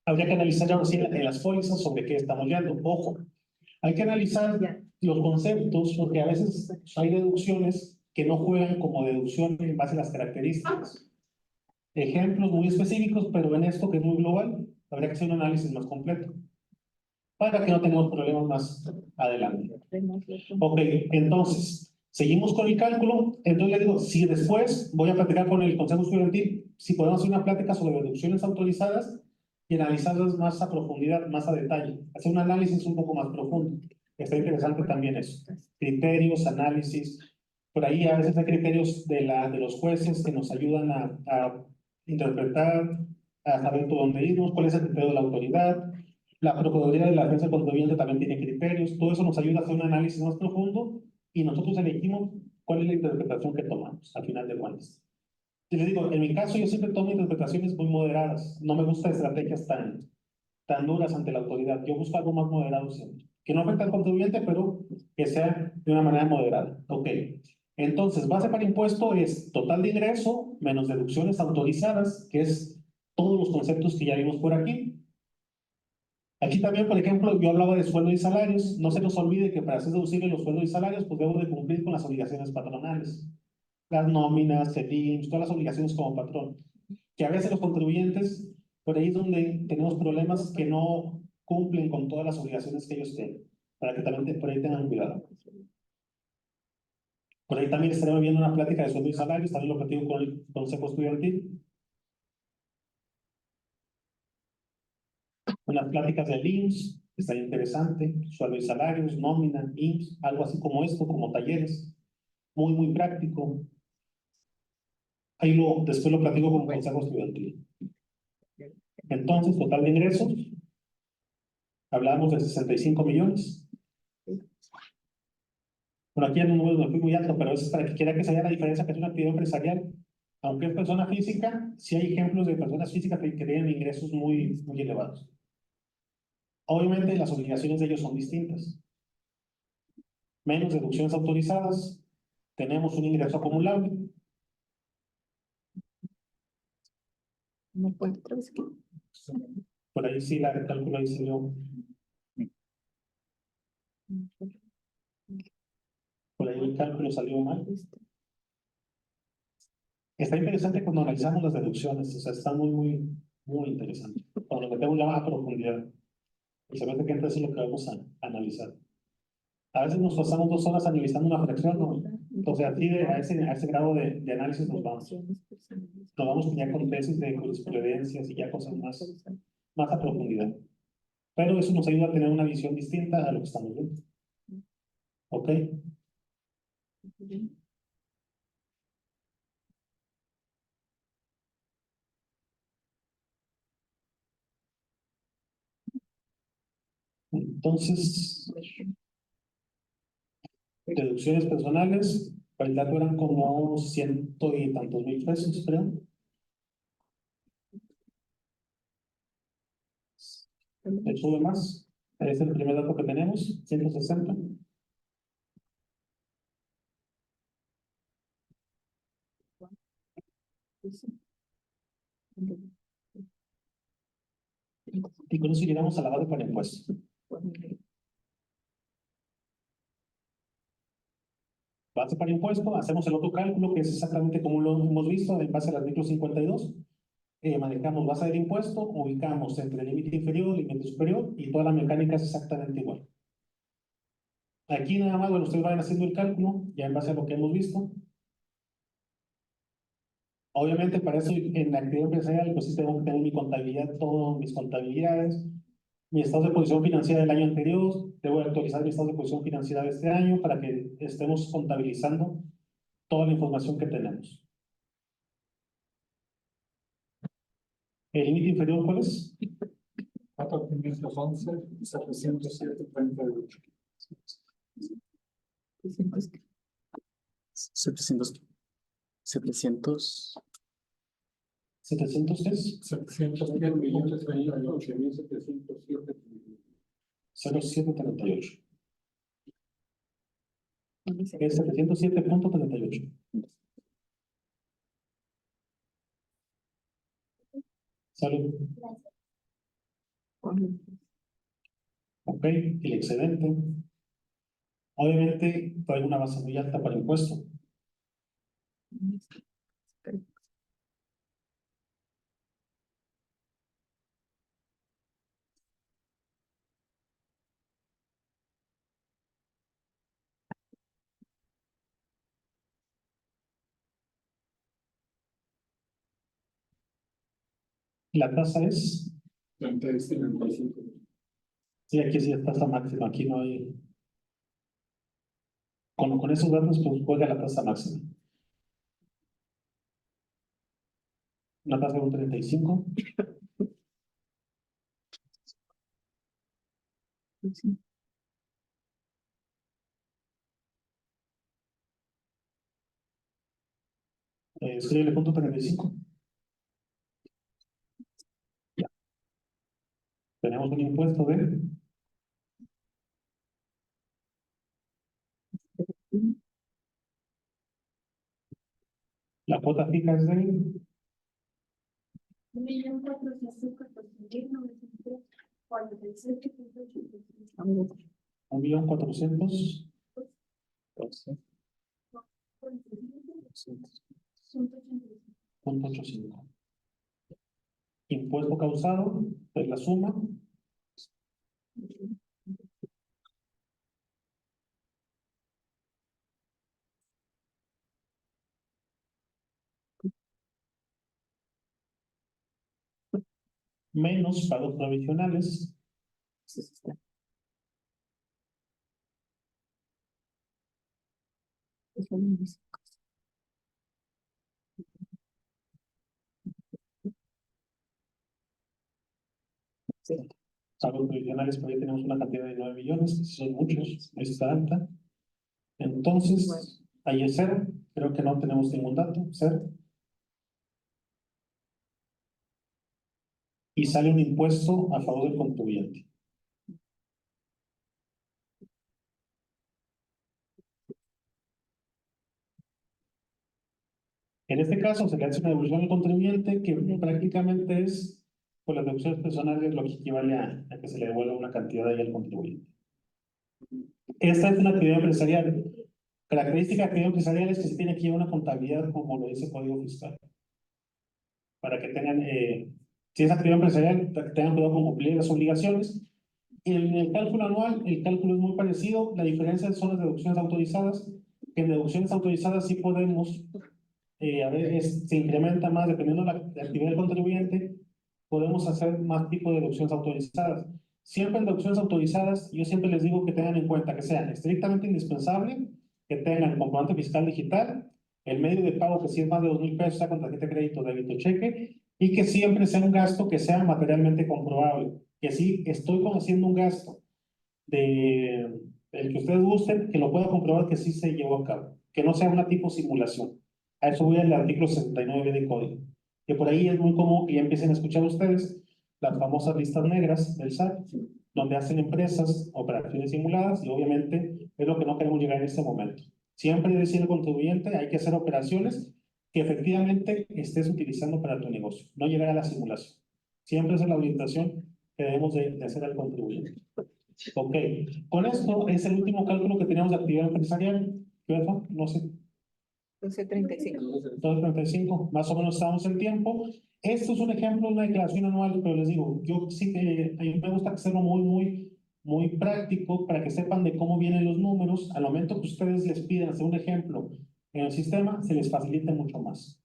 Habría que analizar ahora sí en las pólizas sobre qué estamos viendo. Ojo, hay que analizar los conceptos porque a veces hay deducciones que no juegan como deducción en base a las características. Ejemplos muy específicos, pero en esto que es muy global, habría que hacer un análisis más completo para que no tengamos problemas más adelante. Ok, entonces, seguimos con el cálculo. Entonces le digo, si después voy a platicar con el Consejo Estudiantil, si podemos hacer una plática sobre deducciones autorizadas y analizarlas más a profundidad, más a detalle. Hacer un análisis un poco más profundo. Está interesante también eso. Criterios, análisis. Por ahí a veces hay criterios de los jueces que nos ayudan a interpretar, a saber por dónde irnos, cuál es el criterio de la autoridad. La Procuraduría de la Defensa del Contribuyente también tiene criterios. Todo eso nos ayuda a hacer un análisis más profundo y nosotros elegimos cuál es la interpretación que tomamos, al final de cuentas. Y les digo, en mi caso yo siempre tomo interpretaciones muy moderadas. No me gustan estrategias tan duras ante la autoridad. Yo busco algo más moderado siempre. Que no afecte al contribuyente, pero que sea de una manera moderada. Ok. Entonces, base para impuesto es total de ingreso menos deducciones autorizadas, que es todos los conceptos que ya vimos por aquí. Aquí también, por ejemplo, yo hablaba de sueldo y salarios. No se nos olvide que para hacer deducible los sueldos y salarios, pues debo de cumplir con las obligaciones patronales. Las nóminas, el IMSS, todas las obligaciones como patrón. Que a veces los contribuyentes, por ahí es donde tenemos problemas que no cumplen con todas las obligaciones que ellos tienen. Para que también por ahí tengan cuidado. Por ahí también estaremos viendo una plática de sueldo y salarios, también lo platico con el Consejo Estudiantil. Unas pláticas del IMSS, está interesante, sueldo y salarios, nómina, IMSS, algo así como esto, como talleres, muy práctico. Ahí después lo platico con el Consejo Estudiantil. Entonces, total de ingresos, hablamos de 65 millones. Bueno, aquí el número no fue muy alto, pero eso es para que quiera que se vea la diferencia que es una actividad empresarial. Aunque es persona física, sí hay ejemplos de personas físicas que tienen ingresos muy elevados. Obviamente las obligaciones de ellos son distintas. Menos deducciones autorizadas, tenemos un ingreso acumulable. ¿Me puedes otra vez? Por ahí sí el cálculo ahí salió. Por ahí el cálculo salió mal. Está interesante cuando analizamos las deducciones, o sea, está muy interesante. Cuando lo metemos ya a profundidad. Y se ve que eso es lo que vamos a analizar. A veces nos pasamos 2 horas analizando una fracción, ¿no? Entonces, así a ese grado de análisis nos vamos. Nos vamos ya con tesis de jurisprudencias y ya cosas más a profundidad. Pero eso nos ayuda a tener una visión distinta a lo que estamos viendo. ¿Ok? Entonces, deducciones personales, el dato eran como 100 y tantos mil pesos, creo. Sube más. Es el primer dato que tenemos, 160. Y con eso llegamos a la base para impuestos. Base para impuesto, hacemos el otro cálculo que es exactamente como lo hemos visto en base al artículo 52. Manejamos base del impuesto, ubicamos entre el límite inferior y el límite superior y toda la mecánica es exactamente igual. Aquí nada más, bueno, ustedes vayan haciendo el cálculo ya en base a lo que hemos visto. Obviamente para eso en la actividad empresarial pues sí tengo que tener mi contabilidad, todas mis contabilidades, mi estado de posición financiera del año anterior, debo actualizar mi estado de posición financiera de este año para que estemos contabilizando toda la información que tenemos. ¿El límite inferior cuál es? 4.511, 707.38. 700. 703 0738. Es 707.38. Salud. Ok, el excedente. Obviamente trae una base muy alta para impuesto. La tasa es, 35. sí, aquí sí es tasa máxima, aquí no hay. Con esos datos, pues juega la tasa máxima. Una tasa de un 35. Escríbele punto 35. Ya. Tenemos un impuesto de la cuota fija es de 1.400.000. 1.85. Impuesto causado es la suma menos pagos provisionales pagos provisionales, por ahí tenemos una cantidad de 9 millones, que son muchos, está alta. Entonces, ahí es cero, creo que no tenemos ningún dato, cero. Y sale un impuesto a favor del contribuyente. En este caso, se le hace una devolución al contribuyente que prácticamente es, por las deducciones personales, lo que equivale a que se le devuelva una cantidad ahí al contribuyente. Esta es una actividad empresarial. Característica de actividad empresarial es que se tiene que llevar una contabilidad como lo dice el Código Fiscal. Para que tengan, si es actividad empresarial, tengan cuidado con cumplir las obligaciones. Y en el cálculo anual, el cálculo es muy parecido. La diferencia son las deducciones autorizadas, que en deducciones autorizadas sí podemos, a ver, se incrementa más dependiendo de la actividad del contribuyente, podemos hacer más tipo de deducciones autorizadas. Siempre en deducciones autorizadas, yo siempre les digo que tengan en cuenta que sean estrictamente indispensable, que tengan el comprobante fiscal digital, el medio de pago que si es más de 2,000 pesos, sea con tarjeta de crédito, débito, cheque, y que siempre sea un gasto que sea materialmente comprobable. Que si estoy haciendo un gasto de el que ustedes gusten, que lo pueda comprobar que sí se llevó a cabo, que no sea una tipo simulación. A eso voy al artículo 69 del código, que por ahí es muy común que ya empiecen a escuchar ustedes las famosas listas negras del SAT, donde hacen empresas operaciones simuladas, y obviamente es lo que no queremos llegar en este momento. Siempre decir al contribuyente, hay que hacer operaciones que efectivamente estés utilizando para tu negocio, no llegar a la simulación. Siempre es la orientación que debemos de hacer al contribuyente. Ok, con esto es el último cálculo que teníamos de actividad empresarial. ¿Qué pasó? No sé. 12.35. 235, más o menos estamos en tiempo. Esto es un ejemplo de una declaración anual, pero les digo, yo sí que a mí me gusta hacerlo muy práctico para que sepan de cómo vienen los números. Al momento que ustedes les piden hacer un ejemplo en el sistema, se les facilite mucho más.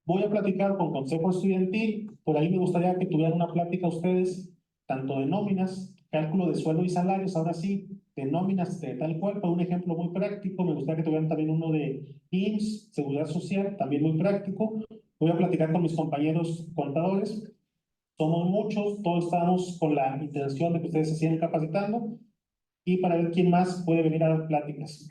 Voy a platicar con Consejo Estudiantil. Por ahí me gustaría que tuvieran una plática ustedes, tanto de nóminas, cálculo de sueldo y salarios, ahora sí, de nóminas de tal cual, para un ejemplo muy práctico. Me gustaría que tuvieran también uno de IMSS, Seguridad Social, también muy práctico. Voy a platicar con mis compañeros contadores. Somos muchos, todos estamos con la intención de que ustedes se sigan capacitando y para ver quién más puede venir a dar pláticas.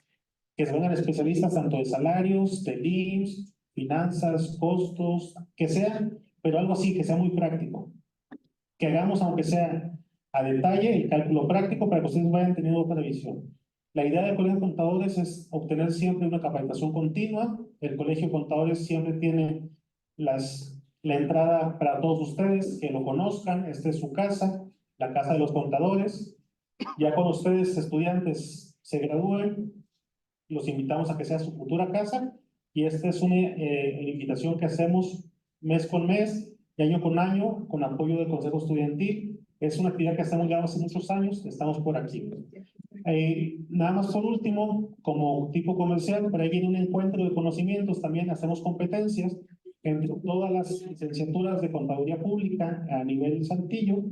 Que se vengan especialistas tanto de salarios, de IMSS, finanzas, costos, que sean, pero algo así, que sea muy práctico. Que hagamos, aunque sea a detalle, el cálculo práctico para que ustedes vayan teniendo otra visión. La idea del Colegio de Contadores es obtener siempre una capacitación continua. El Colegio de Contadores siempre tiene la entrada para todos ustedes, que lo conozcan. Esta es su casa, la casa de los contadores. Ya cuando ustedes, estudiantes, se gradúen, los invitamos a que sea su futura casa, y esta es una invitación que hacemos mes con mes y año con año con apoyo del Consejo Estudiantil. Es una actividad que estamos ya hace muchos años, estamos por aquí. Nada más por último, como tipo comercial, por ahí viene un encuentro de conocimientos, también hacemos competencias entre todas las licenciaturas de Contaduría Pública a nivel Saltillo.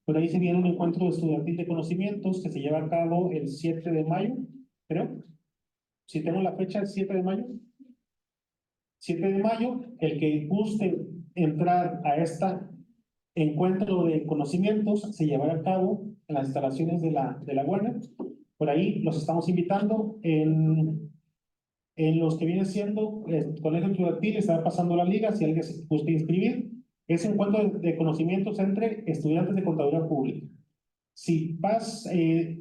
Por ahí se viene un encuentro estudiantil de conocimientos que se lleva a cabo el 7 de mayo, creo. Si tengo la fecha, el 7 de mayo. 7 de mayo, el que guste entrar a este encuentro de conocimientos se llevará a cabo en las instalaciones de la UANA. Por ahí los estamos invitando en los que viene siendo el Colegio Estudiantil. Estará pasando la liga si alguien se gusta inscribir. Es un encuentro de conocimientos entre estudiantes de Contaduría Pública. Si vas,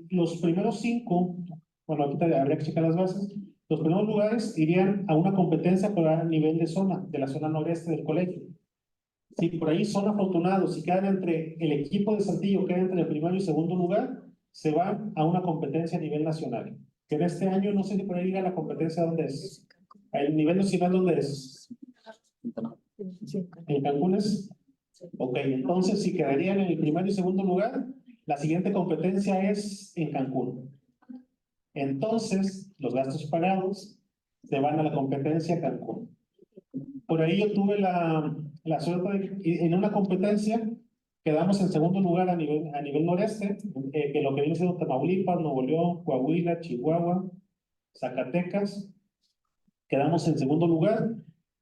los primeros 5, bueno, ahorita habría que checar las bases. Los primeros lugares irían a una competencia para nivel de zona, de la zona noreste del colegio. Si por ahí son afortunados, si quedan entre el equipo de Saltillo, queda entre el primero y segundo lugar, se van a una competencia a nivel nacional. Que en este año, no sé si por ahí diga la competencia dónde es. ¿El nivel nacional dónde es? ¿En Cancún es? Ok, entonces si quedarían en el primero y segundo lugar, la siguiente competencia es en Cancún. Entonces, los gastos pagados se van a la competencia Cancún. Por ahí yo tuve la suerte de, en una competencia, quedamos en segundo lugar a nivel noreste, que lo que viene siendo Tamaulipas, Nuevo León, Coahuila, Chihuahua, Zacatecas. Quedamos en segundo lugar.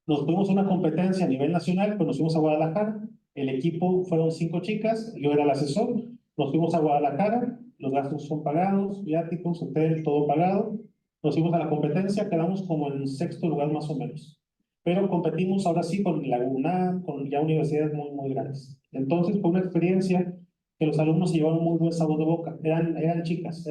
Nos fuimos a una competencia a nivel nacional, pues nos fuimos a Guadalajara. El equipo fueron 5 chicas, yo era el asesor. Nos fuimos a Guadalajara, los gastos son pagados, viáticos, hotel, todo pagado. Nos fuimos a la competencia, quedamos como en sexto lugar más o menos. Pero competimos ahora sí con la UNAM, con ya universidades muy grandes. Entonces fue una experiencia que los alumnos se llevaron muy buen sabor de boca. Eran chicas,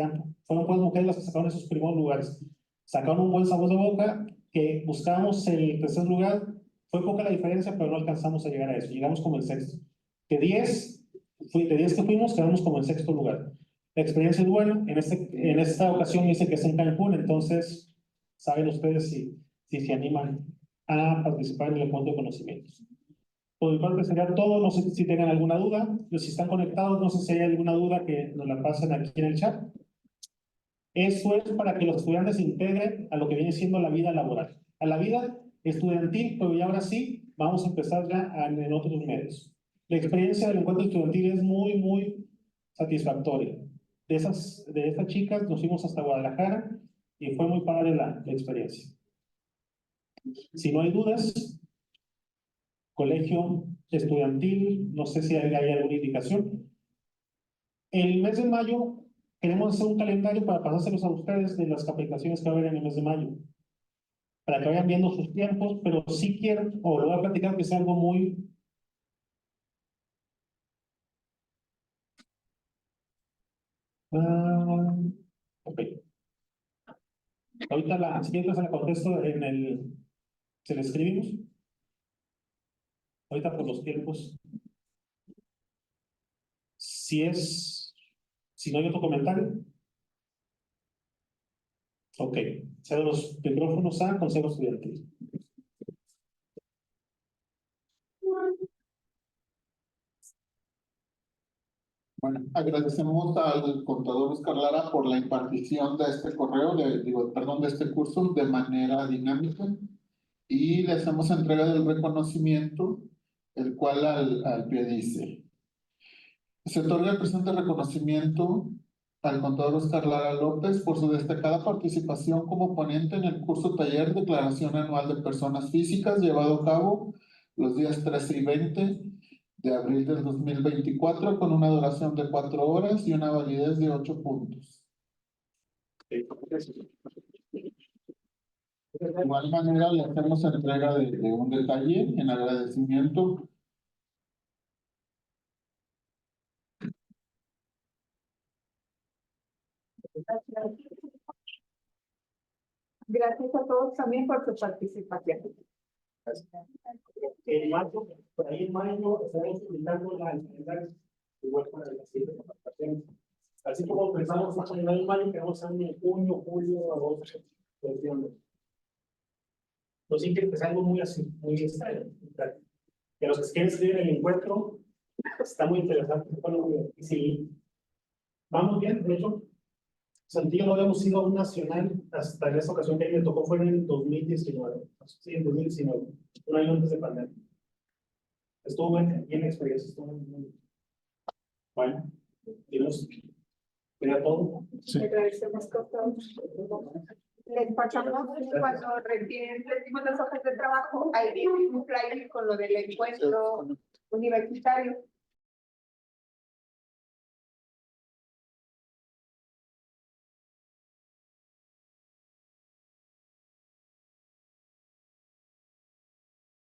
fueron pues mujeres las que sacaron esos primeros lugares. Sacaron un buen sabor de boca, que buscamos el tercer lugar. Fue poca la diferencia, pero no alcanzamos a llegar a eso. Llegamos como el sexto. De 10 que fuimos, quedamos como en sexto lugar. La experiencia es buena. En esta ocasión dice que es en Cancún, entonces saben ustedes si se animan a participar en el encuentro de conocimientos. Por mi parte sería todo. No sé si tengan alguna duda. Si están conectados, no sé si hay alguna duda que nos la pasen aquí en el chat. Eso es para que los estudiantes se integren a lo que viene siendo la vida laboral, a la vida estudiantil, pero ya ahora sí, vamos a empezar ya en otros medios. La experiencia del encuentro estudiantil es muy, muy satisfactoria. De estas chicas nos fuimos hasta Guadalajara y fue muy padre la experiencia. Si no hay dudas, colegio estudiantil, no sé si hay alguna indicación. El mes de mayo queremos hacer un calendario para pasárselos a ustedes de las capacitaciones que va a haber en el mes de mayo, para que vayan viendo sus tiempos, pero sí quiero, o lo voy a platicar, que sea algo muy... Ok. Ahorita la siguiente se la contesto se la escribimos. Ahorita por los tiempos. Si no hay otro comentario. Ok. Cedo los micrófonos a Consejo Estudiantil. Bueno, agradecemos al contador Oscar Lara por la impartición de este de este curso de manera dinámica y le hacemos entrega del reconocimiento, el cual al pie dice: se otorga el presente reconocimiento al contador Oscar Lara López por su destacada participación como ponente en el curso taller Declaración Anual de Personas Físicas, llevado a cabo los días 13 y 20 de abril del 2024, con una duración de 4 horas y una validez de 8 puntos. De igual manera, le hacemos entrega de un detalle en agradecimiento. Gracias a todos también por su participación. En mayo, por ahí en mayo, estaremos publicando la calendario, igual para las siguientes participaciones. Así como pensamos en mayo, queremos hacer en junio, julio, agosto, septiembre. Pues sí que es algo muy así, muy extraño. Que los que quieren escribir el encuentro, está muy interesante. Y si vamos bien, de hecho, Santillo no habíamos ido a un nacional hasta en esta ocasión que a mí me tocó fue en el 2019. Sí, en 2019, un año antes de pandemia. Estuvo bien la experiencia, estuvo muy bueno. Dios, mira todo. Le agradecemos con todo. Les pasamos cuando recién recibimos las hojas de trabajo, ahí viene un flyer con lo del encuentro universitario.